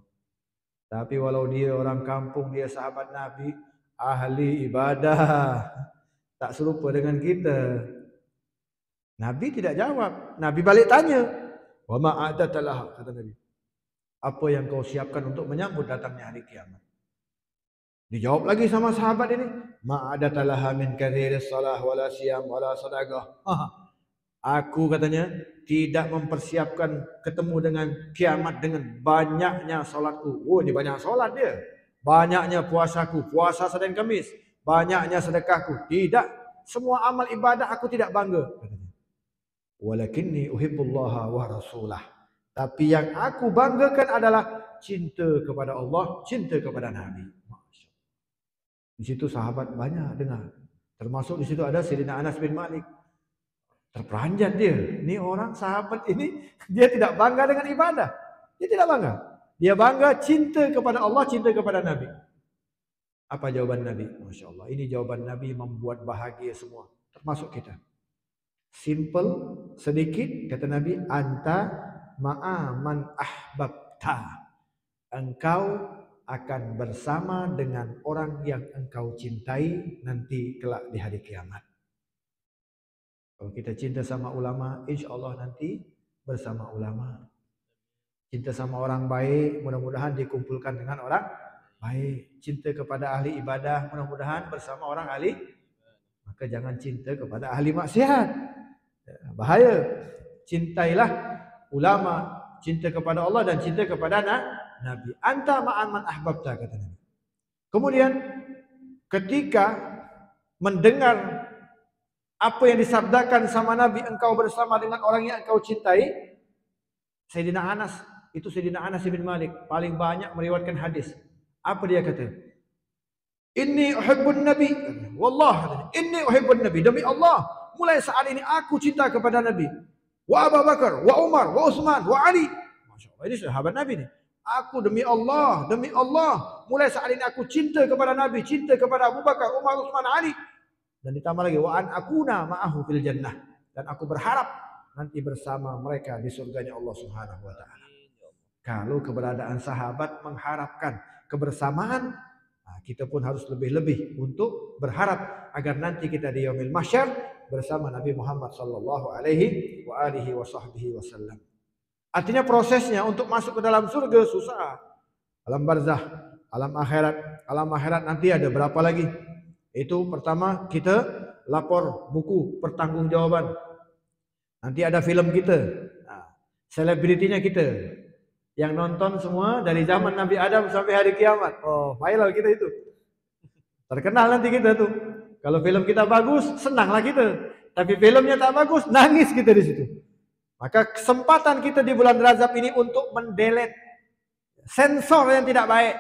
Tapi walau dia orang kampung, dia sahabat Nabi, ahli ibadah, tak serupa dengan kita. Nabi tidak jawab. Nabi balik tanya, wa ma'adatalah, kata Nabi. Apa yang kau siapkan untuk menyambut datangnya hari kiamat? Dijawab lagi sama sahabat ini, ma'adatalaha min kathiris salah wala siyam wala sadaqah. Aku katanya tidak mempersiapkan ketemu dengan kiamat dengan banyaknya solatku. Oh, ini banyak solat dia. Banyaknya puasaku, puasa Senin Kamis. Banyaknya sedekahku. Tidak, semua amal ibadah aku tidak bangga. Walakinni uhibbullaha wa rasulah. Tapi yang aku banggakan adalah cinta kepada Allah, cinta kepada Nabi. Di situ sahabat banyak dengar. Termasuk di situ ada Sayyidina Anas bin Malik. Terperanjat dia. Ini orang sahabat ini, dia tidak bangga dengan ibadah. Dia tidak bangga. Dia bangga cinta kepada Allah, cinta kepada Nabi. Apa jawaban Nabi? Masya Allah. Ini jawaban Nabi membuat bahagia semua. Termasuk kita. Simple, sedikit, kata Nabi, anta ma'aman ahbabta. Engkau akan bersama dengan orang yang engkau cintai nanti kelak di hari kiamat. Kalau kita cinta sama ulama, insya Allah nanti bersama ulama. Cinta sama orang baik, mudah-mudahan dikumpulkan dengan orang baik. Cinta kepada ahli ibadah, mudah-mudahan bersama orang ahli. Maka jangan cinta kepada ahli maksiat. Bahaya. Cintailah ulama, cinta kepada Allah dan cinta kepada Nabi. Anta ma'aman ahbabta, kata Nabi. Kemudian ketika mendengar apa yang disabdakan sama Nabi, engkau bersama dengan orang yang engkau cintai, Sayyidina Anas, itu Sayyidina Anas bin Malik paling banyak meriwayatkan hadis. Apa dia kata? Inni uhibbun Nabi. Wallah, inni uhibbun Nabi. Demi Allah, mulai saat ini aku cinta kepada Nabi. Wa Abu Bakar, wa Umar, wa Utsman, wa Ali. Masya Allah, ini sahabat Nabi nih. Aku demi Allah, mulai saat ini aku cinta kepada Nabi, cinta kepada Abu Bakar, Umar, Utsman, Ali. Dan ditambah lagi, wa an akuna ma'ahu fil jannah. Dan aku berharap nanti bersama mereka di surganya Allah Subhanahu wa taala. Kalau keberadaan sahabat mengharapkan kebersamaan, kita pun harus lebih-lebih untuk berharap agar nanti kita di yaumil mahsyar bersama Nabi Muhammad sallallahu alaihi wa alihi wasallam. Artinya prosesnya untuk masuk ke dalam surga susah. Alam barzah, alam akhirat nanti ada berapa lagi? Itu pertama kita lapor buku pertanggungjawaban. Nanti ada film kita. Selebritinya kita. Yang nonton semua dari zaman Nabi Adam sampai hari kiamat. Oh, viral kita itu. Terkenal nanti kita tuh. Kalau film kita bagus, senanglah kita. Tapi filmnya tak bagus, nangis kita di situ. Maka kesempatan kita di bulan Rajab ini untuk mendelete sensor yang tidak baik.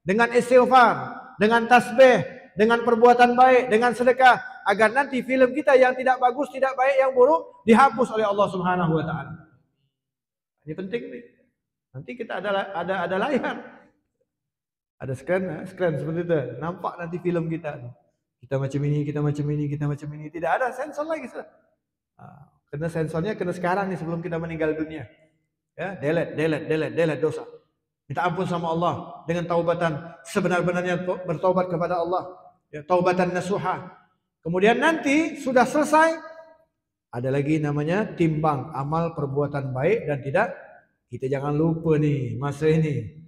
Dengan istighfar, dengan tasbih, dengan perbuatan baik, dengan sedekah. Agar nanti film kita yang tidak bagus, tidak baik, yang buruk, dihapus oleh Allah Subhanahu wa ta'ala. Ini penting nih. Nanti kita ada layar. Ada scan seperti itu. Nampak nanti film kita. Kita macam ini, kita macam ini, kita macam ini. Tidak ada sensor lagi. Kena sensornya kena sekarang nih sebelum kita meninggal dunia. Ya, delete dosa. Minta ampun sama Allah dengan taubatan sebenar-benarnya, bertaubat kepada Allah. Ya, taubatan nasuha. Kemudian nanti sudah selesai, ada lagi namanya timbang amal perbuatan baik dan tidak. Kita jangan lupa nih masa ini.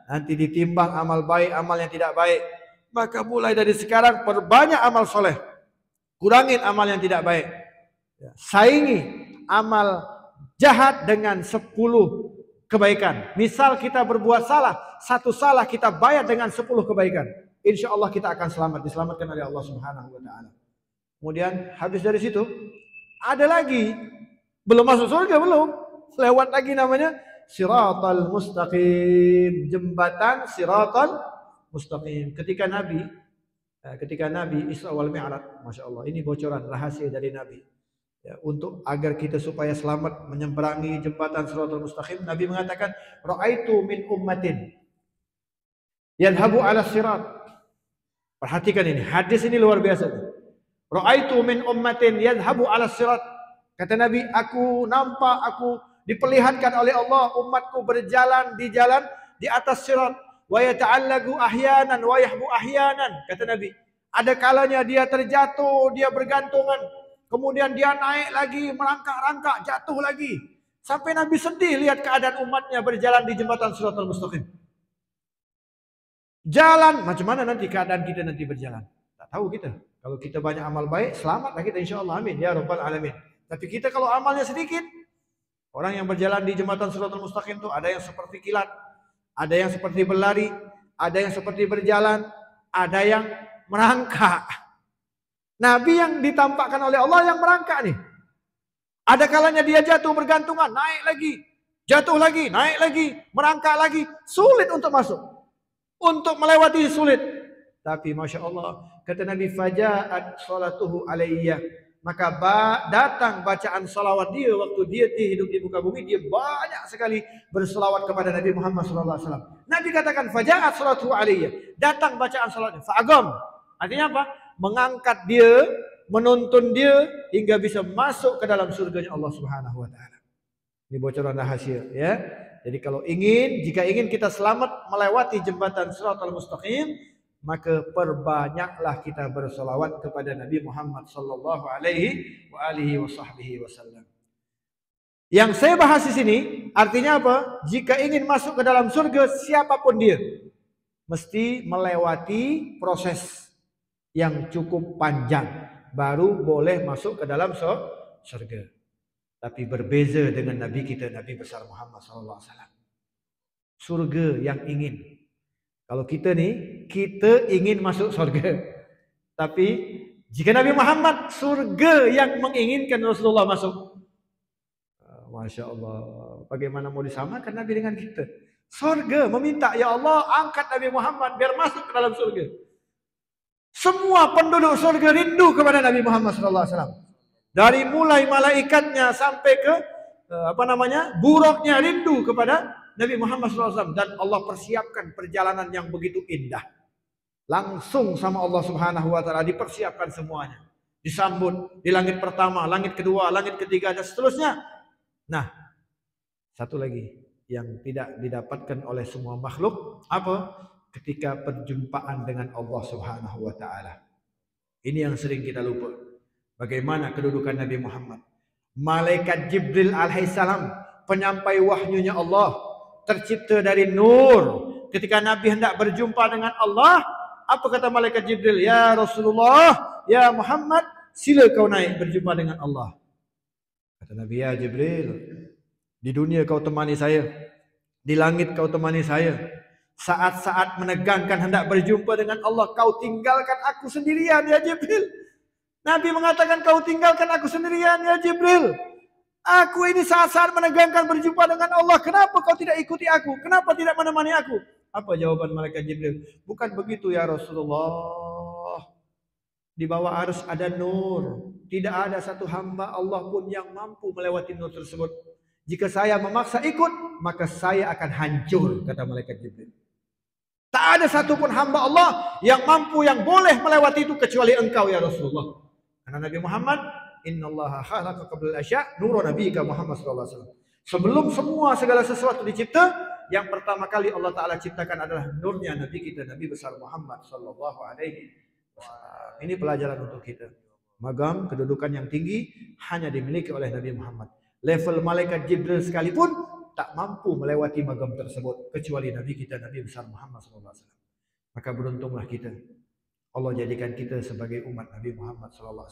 Nanti ditimbang amal baik, amal yang tidak baik. Maka mulai dari sekarang perbanyak amal soleh. Kurangin amal yang tidak baik. Saingi amal jahat dengan 10 kebaikan. Misal kita berbuat salah, 1 salah kita bayar dengan 10 kebaikan. Insya Allah kita akan selamat, diselamatkan oleh Allah Subhanahu wa ta'ala. Kemudian habis dari situ, ada lagi. Belum masuk surga, belum. Lewat lagi namanya Siratal Mustaqim, jembatan Siratal Mustaqim. Ketika Nabi Isra wal Mi'raj, Masya Allah, ini bocoran rahasia dari Nabi. Ya, untuk agar kita supaya selamat menyeberangi jembatan Siratal Mustaqim, Nabi mengatakan, Ra'aitu min ummatin yadhabu ala sirat. Perhatikan ini, hadis ini luar biasa. Ra'aitu min ummatin yadhabu ala sirat. Kata Nabi, aku nampak, aku diperlihatkan oleh Allah umatku berjalan di jalan di atas sirat. Wa yata'allagu ahyanan wa yahbu ahyanan. Kata Nabi, ada kalanya dia terjatuh, dia bergantungan. Kemudian dia naik lagi, merangkak-rangkak, jatuh lagi. Sampai Nabi sedih lihat keadaan umatnya berjalan di jembatan Siratal Mustaqim. Jalan, macam mana nanti keadaan kita nanti berjalan? Tak tahu kita. Kalau kita banyak amal baik, selamatlah kita insyaAllah. Amin. Ya Rabbal Alamin. Tapi kita kalau amalnya sedikit, orang yang berjalan di jembatan Siratal Mustaqim itu ada yang seperti kilat, ada yang seperti berlari, ada yang seperti berjalan, ada yang merangkak. Nabi yang ditampakkan oleh Allah yang merangkak nih. Ada kalanya dia jatuh bergantungan, naik lagi, jatuh lagi, naik lagi, merangkak lagi. Sulit untuk masuk. Untuk melewati sulit. Tapi Masya Allah, kata Nabi, Faja'at salatuhu alayya. Maka datang bacaan salawat dia waktu dia hidup di muka bumi. Dia banyak sekali bersalawat kepada Nabi Muhammad SAW. Nabi katakan, Faja'at salatuhu alayya. Datang bacaan salawatnya. Fa'agam. Artinya apa? Mengangkat dia, menuntun dia hingga bisa masuk ke dalam surganya Allah Subhanahu wa taala. Ini bocoran rahasia ya. Jadi kalau jika ingin kita selamat melewati jembatan Shiratal Mustaqim, maka perbanyaklah kita bersolawat kepada Nabi Muhammad sallallahu alaihi wasallam. Yang saya bahas di sini artinya apa? Jika ingin masuk ke dalam surga, siapapun dia mesti melewati proses yang cukup panjang baru boleh masuk ke dalam surga. Tapi berbeza dengan Nabi kita, Nabi besar Muhammad sallallahu alaihi wasallam. Surga yang ingin. Kalau kita kita ingin masuk surga. Tapi jika Nabi Muhammad, surga yang menginginkan Rasulullah masuk. Masya Allah. Bagaimana mau disamakan Nabi dengan kita? Surga meminta, ya Allah angkat Nabi Muhammad biar masuk ke dalam surga. Semua penduduk surga rindu kepada Nabi Muhammad SAW. Dari mulai malaikatnya sampai ke buruknya rindu kepada Nabi Muhammad SAW. Dan Allah persiapkan perjalanan yang begitu indah. Langsung sama Allah Subhanahu wa taala dipersiapkan semuanya. Disambut di langit pertama, langit kedua, langit ketiga dan seterusnya. Nah, satu lagi yang tidak didapatkan oleh semua makhluk apa? Ketika perjumpaan dengan Allah Subhanahu wa taala. Ini yang sering kita lupa. Bagaimana kedudukan Nabi Muhammad? Malaikat Jibril alaihissalam, penyampai wahyunya Allah, tercipta dari nur. Ketika Nabi hendak berjumpa dengan Allah, apa kata malaikat Jibril? Ya Rasulullah, ya Muhammad, sila kau naik berjumpa dengan Allah. Kata Nabi, ya Jibril, di dunia kau temani saya, di langit kau temani saya. Saat-saat menegangkan hendak berjumpa dengan Allah, kau tinggalkan aku sendirian ya Jibril. Nabi mengatakan, kau tinggalkan aku sendirian ya Jibril. Aku ini saat-saat menegangkan berjumpa dengan Allah. Kenapa kau tidak ikuti aku? Kenapa tidak menemani aku? Apa jawaban malaikat Jibril? Bukan begitu ya Rasulullah. Di bawah arus ada nur. Tidak ada satu hamba Allah pun yang mampu melewati nur tersebut. Jika saya memaksa ikut, maka saya akan hancur, kata malaikat Jibril. Tak ada satupun hamba Allah yang mampu, yang boleh melewati itu kecuali engkau ya Rasulullah. Karena Nabi Muhammad, innallaha khalaqa qabla al-asya' nurun nabiyika Muhammad sallallahu alaihi wasallam. Sebelum semua segala sesuatu dicipta, yang pertama kali Allah Taala ciptakan adalah nurnya Nabi kita, Nabi besar Muhammad sallallahu alaihi wasallam. Ini pelajaran untuk kita. Magam kedudukan yang tinggi hanya dimiliki oleh Nabi Muhammad. Level malaikat Jibril sekalipun tak mampu melewati magam tersebut kecuali Nabi kita, Nabi besar Muhammad SAW. Maka beruntunglah kita. Allah jadikan kita sebagai umat Nabi Muhammad SAW.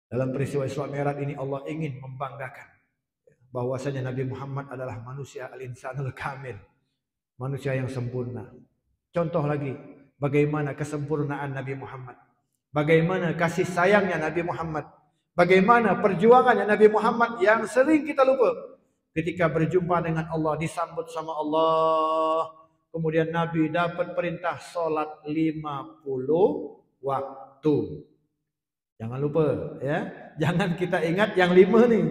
Dalam peristiwa Isra Mi'raj ini Allah ingin membanggakan bahwasanya Nabi Muhammad adalah manusia al-insanul kamil, manusia yang sempurna. Contoh lagi, bagaimana kesempurnaan Nabi Muhammad, bagaimana kasih sayangnya Nabi Muhammad, bagaimana perjuangannya Nabi Muhammad yang sering kita lupa. Ketika berjumpa dengan Allah, disambut sama Allah. Kemudian Nabi dapat perintah solat 50 waktu. Jangan lupa ya. Jangan kita ingat yang 5 nih.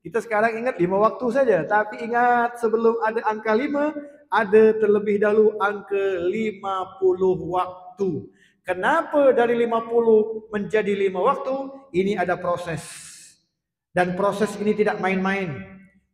Kita sekarang ingat 5 waktu saja. Tapi ingat sebelum ada angka 5, ada terlebih dahulu angka 50 waktu. Kenapa dari 50 menjadi 5 waktu? Ini ada proses. Dan proses ini tidak main-main.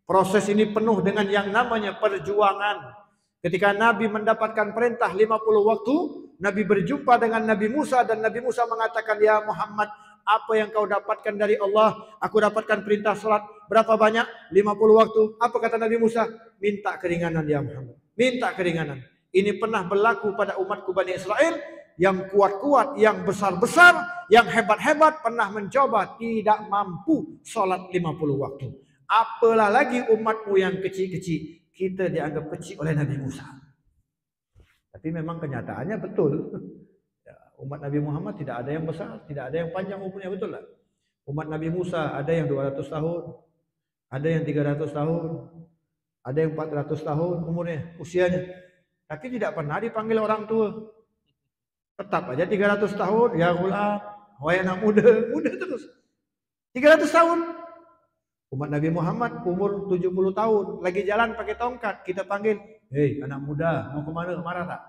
Proses ini penuh dengan yang namanya perjuangan. Ketika Nabi mendapatkan perintah 50 waktu, Nabi berjumpa dengan Nabi Musa dan Nabi Musa mengatakan, ya Muhammad, apa yang kau dapatkan dari Allah? Aku dapatkan perintah salat berapa banyak? 50 waktu. Apa kata Nabi Musa? Minta keringanan ya Muhammad. Minta keringanan. Ini pernah berlaku pada umatku Bani Israel. Yang kuat-kuat, yang besar-besar, yang hebat-hebat pernah mencoba tidak mampu salat 50 waktu. Apalah lagi umatmu yang kecil-kecil. Kita dianggap kecil oleh Nabi Musa. Tapi memang kenyataannya betul. Umat Nabi Muhammad tidak ada yang besar, tidak ada yang panjang umurnya, betul lah. Umat Nabi Musa ada yang 200 tahun, ada yang 300 tahun, ada yang 400 tahun umurnya, usianya. Tapi tidak pernah dipanggil orang tua. Tetap aja 300 tahun, ya gulam, wahai anak muda, muda terus. 300 tahun. Umat Nabi Muhammad umur 70 tahun, lagi jalan pakai tongkat, kita panggil, hei anak muda, mau kemana? Marah tak?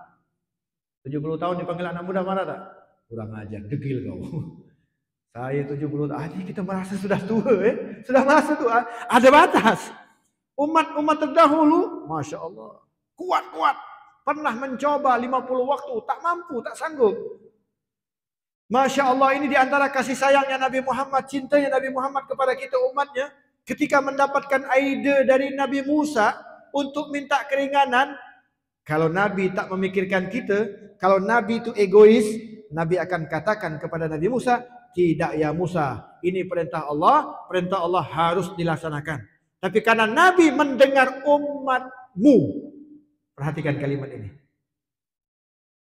70 tahun dipanggil anak muda, marah tak? Kurang ajar, degil kau. Saya 70 tahun, kita merasa sudah tua, sudah merasa tua. Ada batas. Umat terdahulu, Masya Allah, kuat-kuat. Pernah mencoba 50 waktu, tak mampu, tak sanggup. Masya Allah, ini diantara kasih sayangnya Nabi Muhammad, cintanya Nabi Muhammad kepada kita umatnya. Ketika mendapatkan ide dari Nabi Musa untuk minta keringanan, kalau Nabi tak memikirkan kita, kalau Nabi itu egois, Nabi akan katakan kepada Nabi Musa, tidak ya Musa, ini perintah Allah harus dilaksanakan. Tapi karena Nabi mendengar umatmu, perhatikan kalimat ini.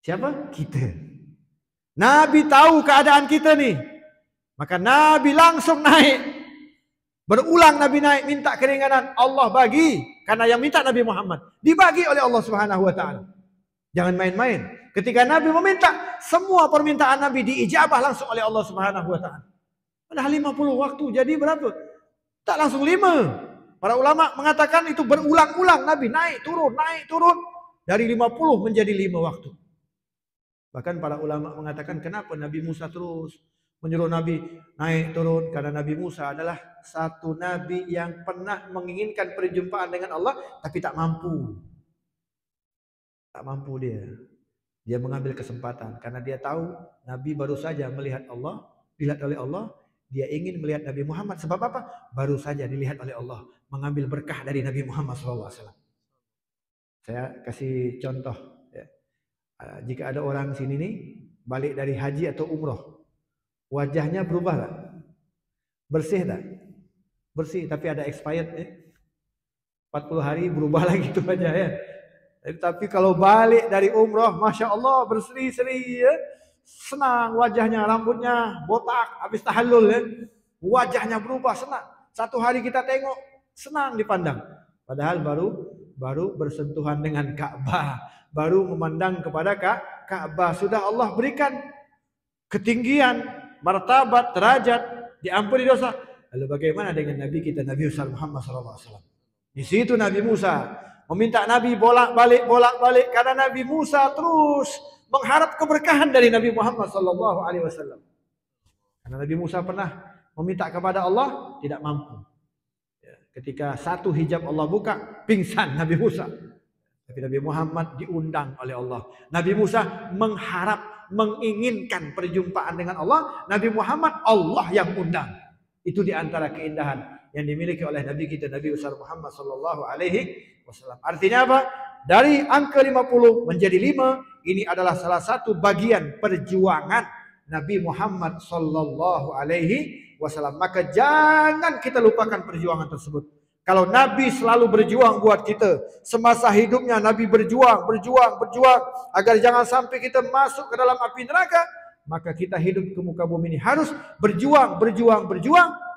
Siapa? Kita. Nabi tahu keadaan kita nih. Maka Nabi langsung naik. Berulang Nabi naik minta keringanan, Allah bagi. Karena yang minta Nabi Muhammad dibagi oleh Allah Subhanahu wa taala. Jangan main-main. Ketika Nabi meminta, semua permintaan Nabi diijabah langsung oleh Allah Subhanahu wa taala. Padahal 50 waktu, jadi berapa? Tak langsung 5. Para ulama mengatakan itu berulang-ulang Nabi naik turun dari 50 menjadi 5 waktu. Bahkan para ulama mengatakan kenapa Nabi Musa terus menyuruh Nabi naik turun, karena Nabi Musa adalah satu Nabi yang pernah menginginkan perjumpaan dengan Allah tapi tak mampu. Tak mampu dia. Dia mengambil kesempatan karena dia tahu Nabi baru saja melihat Allah, dilihat oleh Allah. Dia ingin melihat Nabi Muhammad. Sebab apa? Baru saja dilihat oleh Allah, mengambil berkah dari Nabi Muhammad SAW. Saya kasih contoh. Ya. Jika ada orang sini nih balik dari haji atau umroh, wajahnya berubah tak? Bersih tak? Bersih, tapi ada expired. 40 hari berubah lagi itu wajah ya. Tapi kalau balik dari umroh, Masya Allah berseri-seri ya. Senang wajahnya, rambutnya botak, habis tahallul ya. Wajahnya berubah, senang. Satu hari kita tengok, senang dipandang. Padahal baru bersentuhan dengan Ka'bah, baru memandang kepada Ka'bah. Sudah Allah berikan ketinggian, martabat, derajat, diampuni dosa. Lalu bagaimana dengan Nabi kita, Nabi Muhammad SAW? Di situ Nabi Musa meminta Nabi bolak-balik karena Nabi Musa terus mengharap keberkahan dari Nabi Muhammad SAW. Karena Nabi Musa pernah meminta kepada Allah, tidak mampu. Ketika satu hijab Allah buka, pingsan Nabi Musa. Tapi Nabi Muhammad diundang oleh Allah. Nabi Musa mengharap, menginginkan perjumpaan dengan Allah. Nabi Muhammad, Allah yang undang. Itu diantara keindahan yang dimiliki oleh Nabi kita, Nabi besar Muhammad SAW. Artinya apa? Dari angka 50 menjadi 5, ini adalah salah satu bagian perjuangan Nabi Muhammad SAW. Maka jangan kita lupakan perjuangan tersebut. Kalau Nabi selalu berjuang buat kita, semasa hidupnya Nabi berjuang agar jangan sampai kita masuk ke dalam api neraka, maka kita hidup ke muka bumi ini harus berjuang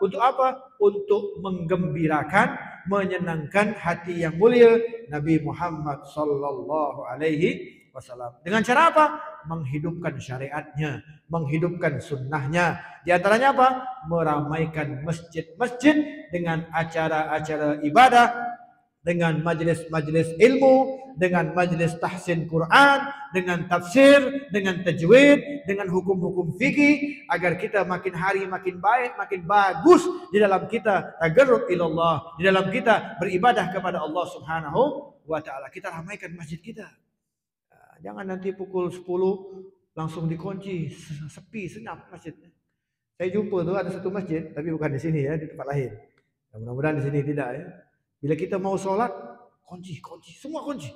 untuk apa? Untuk menggembirakan, menyenangkan hati yang mulia Nabi Muhammad sallallahu alaihi wasallam. Dengan cara apa? Menghidupkan syariatnya, menghidupkan sunnahnya. Di antaranya apa? Meramaikan masjid-masjid dengan acara-acara ibadah, dengan majlis-majlis ilmu, dengan majlis tahsin Quran, dengan tafsir, dengan tajwid, dengan hukum-hukum fikih, agar kita makin hari makin baik, makin bagus di dalam kita tagarrub ilallah, di dalam kita beribadah kepada Allah Subhanahu wa taala. Kita ramaikan masjid kita. Jangan nanti pukul 10 langsung dikunci, sepi, senyap masjid. Saya jumpa tuh ada satu masjid, tapi bukan di sini ya, di tempat lain. Mudah-mudahan di sini tidak ya. Bila kita mau sholat, kunci, semua kunci.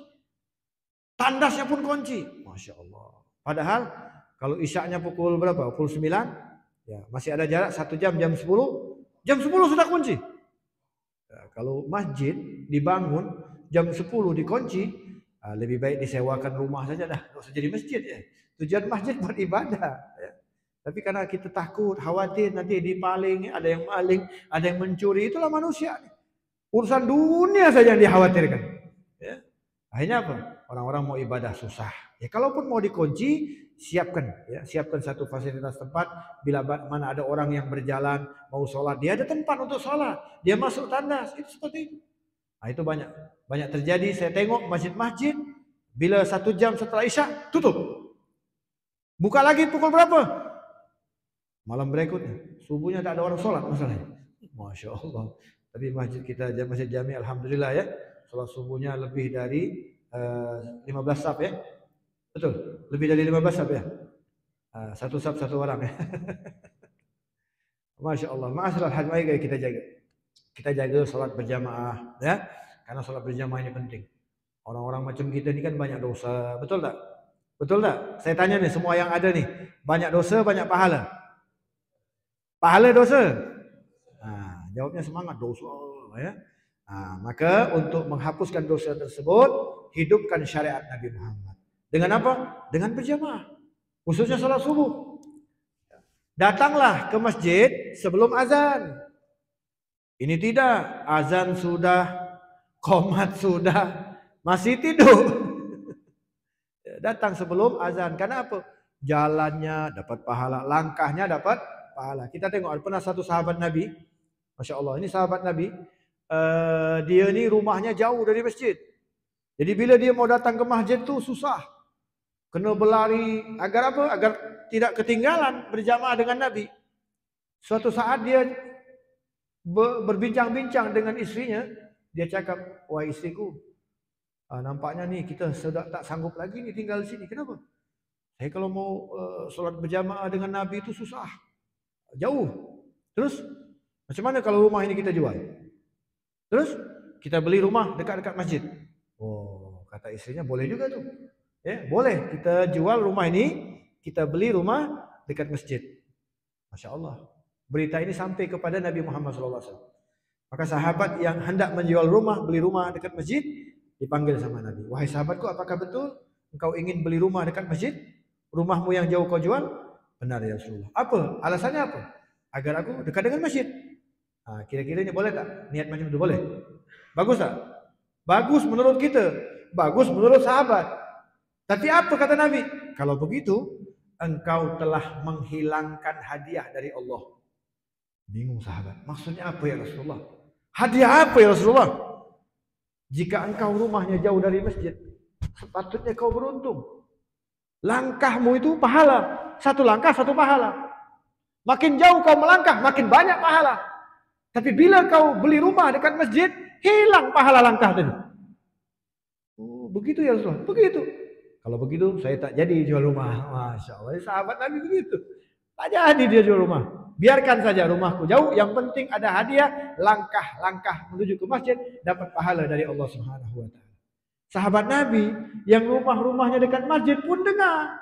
Tandasnya pun kunci. Masya Allah. Padahal kalau isyaknya pukul berapa? Pukul 9, ya masih ada jarak 1 jam, jam 10. Jam 10 sudah kunci. Ya, kalau masjid dibangun jam 10 dikunci, lebih baik disewakan rumah saja dah. Tidak usah jadi masjid ya. Tujuan masjid buat ibadah. Ya. Tapi karena kita takut, khawatir nanti dipaling, ada yang maling, ada yang mencuri, itulah manusia. Urusan dunia saja yang dikhawatirkan. Ya. Akhirnya apa? Orang-orang mau ibadah susah. Ya kalaupun mau dikunci, siapkan, ya siapkan satu fasilitas tempat. Bila mana ada orang yang berjalan mau sholat, dia ada tempat untuk sholat. Dia masuk tandas, itu seperti itu. Nah, itu banyak terjadi. Saya tengok masjid-masjid, bila 1 jam setelah isya tutup. Buka lagi pukul berapa? Malam berikutnya, subuhnya tak ada orang sholat masalahnya. Masya Allah. Tapi masjid kita, masjid Jami, alhamdulillah ya, sholat subuhnya lebih dari 15 saf ya. Betul, lebih dari 15 saf ya. 1 saf 1 orang ya. Masya Allah. Ma'asyiral hadirin kita jaga. Kita jaga sholat berjamaah ya. Karena sholat berjamaah ini penting. Orang-orang macam kita ini kan banyak dosa, betul tak? Betul tak? Saya tanya nih, semua yang ada nih, banyak dosa, banyak pahala? Pahala dosa? Nah, jawabnya semangat, dosa ya. Nah, maka untuk menghapuskan dosa tersebut, hidupkan syariat Nabi Muhammad. Dengan apa? Dengan berjamaah. Khususnya salat subuh. Datanglah ke masjid sebelum azan. Ini tidak, azan sudah, qomat sudah, masih tidur. Datang sebelum azan. Karena apa? Jalannya dapat pahala, langkahnya dapat pahala. Kita tengok, pernah satu sahabat Nabi, Masya Allah, ini sahabat Nabi, dia ini rumahnya jauh dari masjid. Jadi bila dia mau datang ke masjid tuh susah. Kena berlari, agar apa? Agar tidak ketinggalan berjamaah dengan Nabi. Suatu saat dia berbincang-bincang dengan istrinya, dia cakap, wah istriku, nampaknya nih kita sudah tak sanggup lagi nih tinggal di sini. Kenapa? Saya kalau mau sholat berjamaah dengan Nabi itu susah. Jauh. Terus macam mana kalau rumah ini kita jual? Terus kita beli rumah dekat-dekat masjid. Oh, kata istrinya boleh juga tuh. Ya, boleh kita jual rumah ini, kita beli rumah dekat masjid. Masya Allah. Berita ini sampai kepada Nabi Muhammad SAW. Maka sahabat yang hendak menjual rumah, beli rumah dekat masjid, dipanggil sama Nabi. Wahai sahabatku, apakah betul engkau ingin beli rumah dekat masjid? Rumahmu yang jauh kau jual? Benar ya Rasulullah. Apa? Alasannya apa? Agar aku dekat dengan masjid. Nah, kira-kira ini boleh tak? Niat macam itu boleh? Bagus tak? Bagus menurut kita. Bagus menurut sahabat. Tapi apa kata Nabi? Kalau begitu, engkau telah menghilangkan hadiah dari Allah. Bingung sahabat. Maksudnya apa ya Rasulullah? Hadiah apa ya Rasulullah? Jika engkau rumahnya jauh dari masjid, sepatutnya kau beruntung. Langkahmu itu pahala. Satu langkah, satu pahala. Makin jauh kau melangkah, makin banyak pahala. Tapi bila kau beli rumah dekat masjid, hilang pahala langkah tadi. Oh, begitu ya Rasulullah? Begitu. Kalau begitu, saya tak jadi jual rumah. Masya Allah, sahabat Nabi begitu. Tak jadi dia jual rumah. Biarkan saja rumahku jauh. Yang penting ada hadiah, langkah-langkah menuju ke masjid, dapat pahala dari Allah Subhanahu wa Ta'ala. Sahabat Nabi yang rumah-rumahnya dekat masjid pun dengar.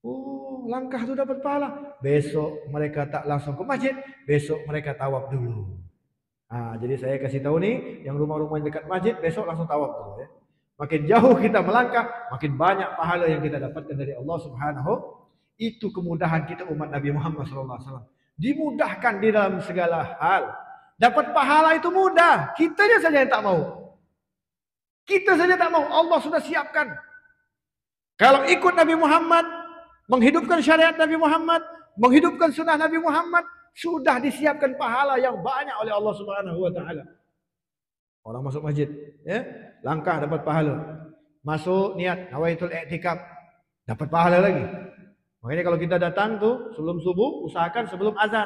Oh, langkah itu dapat pahala. Besok mereka tak langsung ke masjid, besok mereka tawaf dulu. Nah, jadi saya kasih tahu nih, yang rumah-rumah dekat masjid besok langsung tawaf dulu ya. Makin jauh kita melangkah, makin banyak pahala yang kita dapatkan dari Allah Subhanahu. Itu kemudahan kita umat Nabi Muhammad SAW. Dimudahkan di dalam segala hal. Dapat pahala itu mudah. Kitanya saja yang tak mau. Kita saja tak mau. Allah sudah siapkan. Kalau ikut Nabi Muhammad, menghidupkan syariat Nabi Muhammad, menghidupkan sunnah Nabi Muhammad, sudah disiapkan pahala yang banyak oleh Allah Subhanahu wa Ta'ala. Orang masuk masjid, ya, langkah dapat pahala. Masuk niat nawaitul i'tikaf, dapat pahala lagi. Makanya kalau kita datang tuh sebelum subuh, usahakan sebelum azan.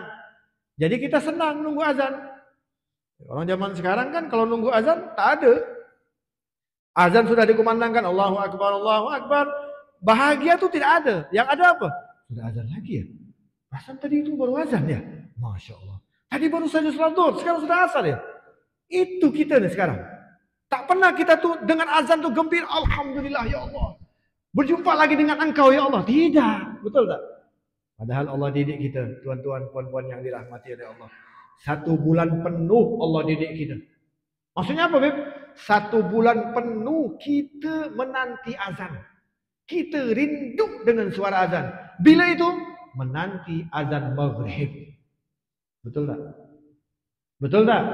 Jadi kita senang nunggu azan. Orang zaman sekarang kan kalau nunggu azan tak ada. Azan sudah dikumandangkan, Allahu Akbar, Allahu Akbar. Bahagia tuh tidak ada. Yang ada apa? Sudah azan lagi ya? Perasaan tadi itu baru azan ya? Masya Allah. Tadi baru saja salat zuhur, sekarang sudah asar ya? Itu kita nih sekarang. Tak pernah kita tuh dengan azan tuh gembira, alhamdulillah ya Allah. Berjumpa lagi dengan engkau ya Allah. Tidak. Betul tak? Padahal Allah didik kita. Tuan-tuan, puan-puan yang dirahmati oleh Allah. 1 bulan penuh Allah didik kita. Maksudnya apa Beb? 1 bulan penuh kita menanti azan. Kita rindu dengan suara azan. Bila itu? menanti azan maghrib. Betul tak? Betul tak?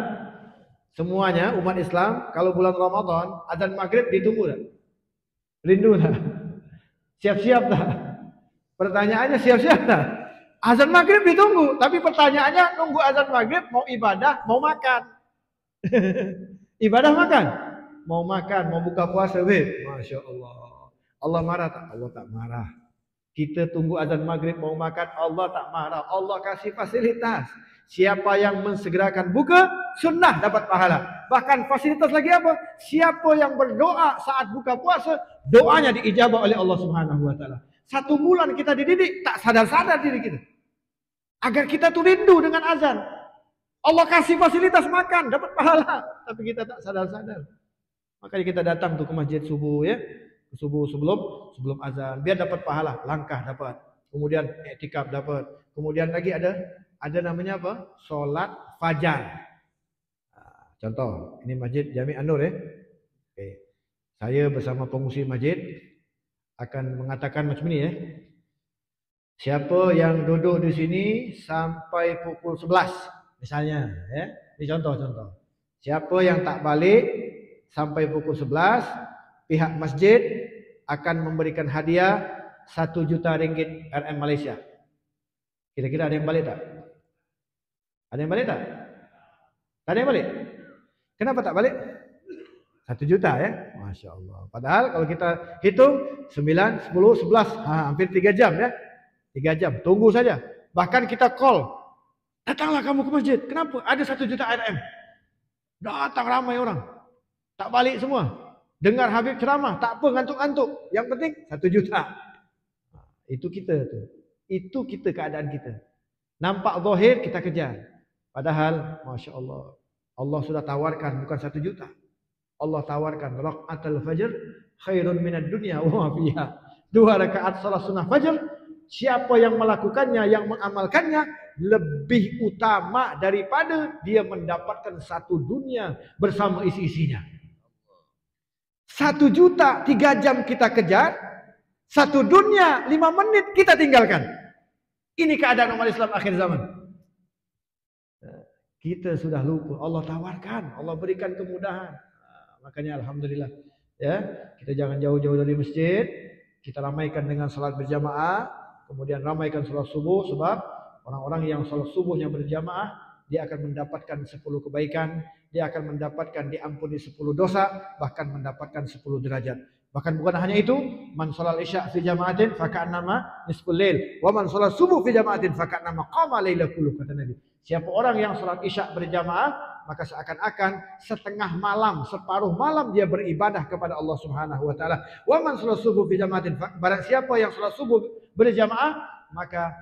Semuanya umat Islam kalau bulan Ramadan azan maghrib ditunggu tak? Rindu tak? Siap-siap tak? Pertanyaannya siap-siap tak? Azan maghrib ditunggu, tapi pertanyaannya nunggu azan maghrib mau ibadah, mau makan. Ibadah makan, mau makan, mau buka puasa, Masya Allah. Allah marah tak? Allah tak marah. Kita tunggu azan maghrib mau makan, Allah tak marah. Allah kasih fasilitas. Siapa yang mensegerakan buka, sunnah dapat pahala. Bahkan fasilitas lagi apa? Siapa yang berdoa saat buka puasa, doanya diijabah oleh Allah Subhanahu wa taala. 1 bulan kita dididik, tak sadar-sadar diri kita. Agar kita tuh rindu dengan azan. Allah kasih fasilitas makan, dapat pahala. Tapi kita tak sadar-sadar. Makanya kita datang tuh ke masjid subuh ya. Subuh sebelum azan. Biar dapat pahala. Langkah dapat. Kemudian i'tikaf dapat. Kemudian lagi ada namanya apa? Sholat fajar. Contoh, ini masjid Jami An-Nur ya. Oke. Saya bersama pengungsi masjid akan mengatakan macam ini ya. Siapa yang duduk di sini sampai pukul 11 misalnya ya. Ini contoh-contoh. Siapa yang tak balik sampai pukul 11, pihak masjid akan memberikan hadiah 1 juta ringgit RM Malaysia. Kira-kira ada yang balik tak? Ada yang balik tak? Tak ada yang balik? Kenapa tak balik? 1 juta ya. Masya Allah. Padahal kalau kita hitung 9, 10, 11. Hampir 3 jam ya. 3 jam. Tunggu saja. Bahkan kita call. Datanglah kamu ke masjid. Kenapa? Ada 1 juta RM. Datang ramai orang. Tak balik semua. Dengar Habib ceramah. Tak apa ngantuk-ngantuk. Yang penting 1 juta. Itu kita tuh. Itu kita keadaan kita. Nampak zahir kita kejar. Padahal Masya Allah. Allah sudah tawarkan bukan 1 juta. Allah tawarkan rakaatul fajr khairun minad dunya wa ma fiha. 2 rakaat salat sunnah fajr, siapa yang melakukannya, yang mengamalkannya lebih utama daripada dia mendapatkan 1 dunia bersama isi-isinya. 1 juta 3 jam kita kejar, 1 dunia 5 menit kita tinggalkan. Ini keadaan umat Islam akhir zaman. Kita sudah lupa. Allah tawarkan, Allah berikan kemudahan. Makanya alhamdulillah ya, kita jangan jauh-jauh dari masjid, kita ramaikan dengan salat berjamaah, kemudian ramaikan salat subuh, sebab orang-orang yang salat subuhnya berjamaah dia akan mendapatkan 10 kebaikan, dia akan mendapatkan diampuni 10 dosa, bahkan mendapatkan 10 derajat. Bahkan bukan hanya itu, man salat isya fi jama'atin faka'annama nisful lail, wa man salat subuh fi jama'atin faka'annama qama laila kullu, kata Nabi. Siapa orang yang salat isya berjamaah, maka seakan-akan setengah malam, separuh malam dia beribadah kepada Allah Subhanahu wa taala. Wa man salat subuh fi jama'atin, barang siapa yang salat subuh berjamaah, maka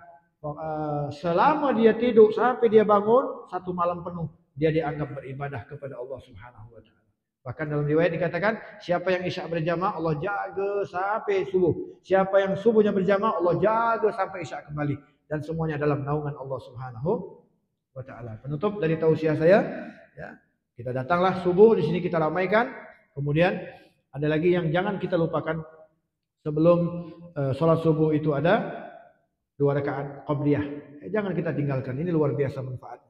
selama dia tidur sampai dia bangun 1 malam penuh dia dianggap beribadah kepada Allah Subhanahu wa taala. Bahkan dalam riwayat dikatakan, siapa yang isya berjamaah Allah jaga sampai subuh. Siapa yang subuhnya berjamaah Allah jaga sampai isya kembali, dan semuanya dalam naungan Allah Subhanahu wa taala. Penutup dari tausiah saya, ya, kita datanglah subuh di sini kita ramaikan. Kemudian ada lagi yang jangan kita lupakan, sebelum sholat subuh itu ada 2 rakaat qabliyah. Jangan kita tinggalkan. Ini luar biasa manfaatnya.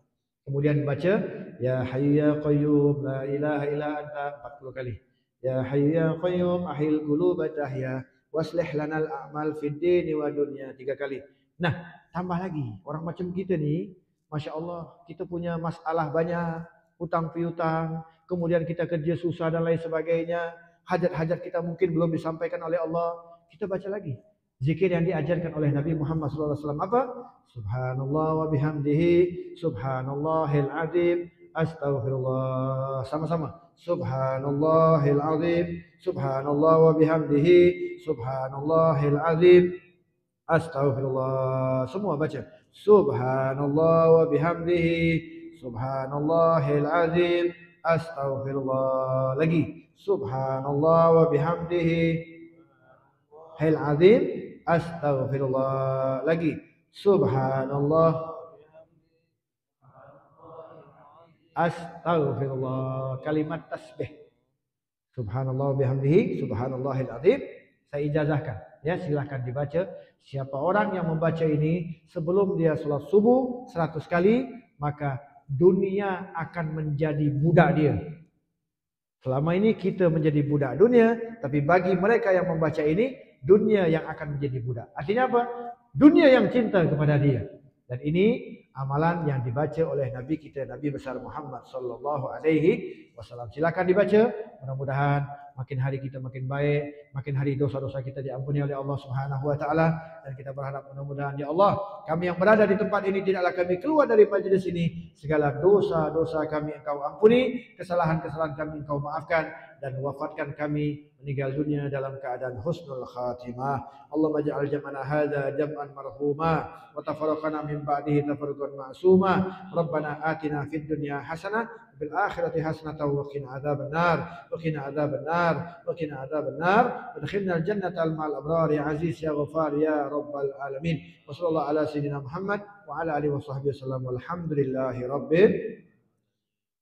Kemudian baca ya hayyu ya qayyum la ilaha illa anta 40 kali. Ya hayyu ya qayyum ahil quluba tahya waslih lanal a'mal fid dini wa dunya 3 kali. Nah, tambah lagi, orang macam kita nih, Masya Allah, kita punya masalah banyak, hutang piutang, kemudian kita kerja susah dan lain sebagainya, hajat-hajat kita mungkin belum disampaikan oleh Allah. Kita baca lagi zikir yang diajarkan oleh Nabi Muhammad SAW. Apa? Subhanallah wa bihamdihi, subhanallahil azim, astaghfirullah. Sama-sama. Subhanallahil azim, subhanallah wa bihamdihi, subhanallahil azim, astaghfirullah. Semua baca. Subhanallah wa bihamdihi, subhanallahil azim, astaghfirullah. Lagi. Subhanallah wa bihamdihi hil azim, astaghfirullah. Lagi. Subhanallah, astaghfirullah. Kalimat tasbih. Subhanallah wa bihamdihi, subhanallahil azim. Saya ijazahkan. Ya, silahkan dibaca. Siapa orang yang membaca ini sebelum dia sholat subuh 100 kali, maka dunia akan menjadi budak dia. Selama ini kita menjadi budak dunia, tapi bagi mereka yang membaca ini, dunia yang akan menjadi budak. Artinya apa? Dunia yang cinta kepada dia. Dan ini amalan yang dibaca oleh Nabi kita, Nabi besar Muhammad sallallahu alaihi wasallam. Silakan dibaca. Mudah-mudahan makin hari kita makin baik, makin hari dosa-dosa kita diampuni oleh Allah Subhanahu wa taala, dan kita berharap mudah-mudahan ya Allah, kami yang berada di tempat ini tidaklah kami keluar dari majlis ini, segala dosa-dosa kami Engkau ampuni, kesalahan-kesalahan kami Engkau maafkan, dan wafatkan kami meninggal dunia dalam keadaan husnul khatimah. Allahumma ja'al jam'ana hadza jam'an marhuma wa tafarraqana min ba'dihi tafarruqan ma'suma. Rabbana atina fid dunya hasanah bil akhirati hasanatan wa qina adzabannar wa qina adzabannar wa qina adzabannar adkhilna al jannata al ma'al abrar ya aziz ya ghafar ya rabbal alamin. Wa sallallahu ala sayyidina Muhammad wa ala alihi wa sahbihi wasallam walhamdulillahi rabbil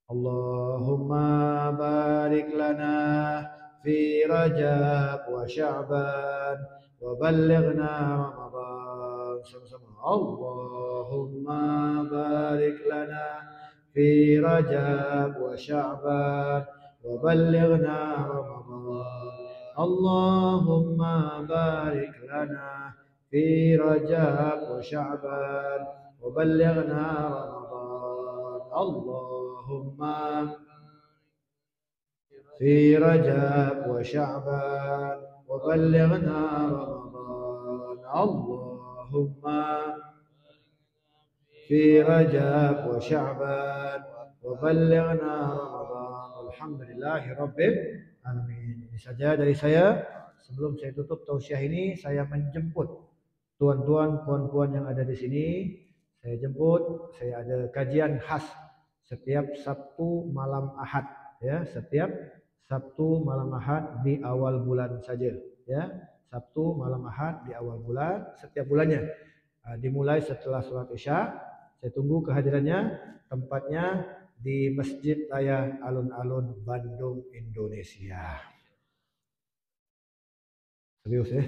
Allahumma barik lana fi Rajab wa Sya'ban wa ballighna Ramadan. Sama-sama. Allahumma barik lana fi Rajab wa Sya'ban wa ballighna Ramadan. Allahumma barik lana fi Rajab wa Sya'ban wa ballighna Ramadan. Allahumma في رجب وشعبان وبلغنا رمضان. اللهم في رجب وشعبان وبلغنا رمضان. Alhamdulillah Rabbil Alamin. Ini saja dari saya. Sebelum saya tutup tausiah ini, saya menjemput tuan-tuan, puan-puan yang ada di sini. Saya jemput, saya ada kajian khas setiap Sabtu malam Ahad, ya, setiap Sabtu malam Ahad di awal bulan saja, ya. Sabtu malam Ahad di awal bulan setiap bulannya. Dimulai setelah sholat Isya. Saya tunggu kehadirannya. Tempatnya di Masjid Raya Alun-Alun, Bandung, Indonesia. Serius ya?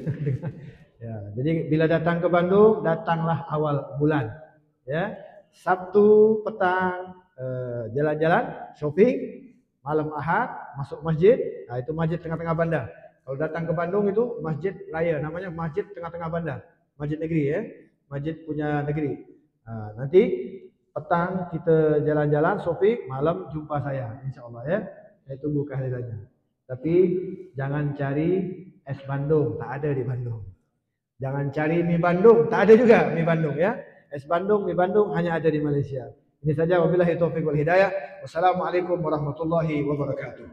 Ya, jadi bila datang ke Bandung, datanglah awal bulan, ya. Sabtu petang jalan-jalan, shopping. Malam Ahad masuk masjid, nah itu masjid tengah-tengah bandar. Kalau datang ke Bandung itu masjid raya, namanya masjid tengah-tengah bandar, masjid negeri, ya, masjid punya negeri. Nah, nanti petang kita jalan-jalan, shopping, malam jumpa saya, insya Allah, ya. Saya tunggu kehadirannya. Tapi jangan cari es Bandung, tak ada di Bandung. Jangan cari mie Bandung, tak ada juga mie Bandung, ya. Es Bandung, mie Bandung hanya ada di Malaysia. Ini saja, wabillahi taufiq wal hidayah. Wassalamualaikum warahmatullahi wabarakatuh.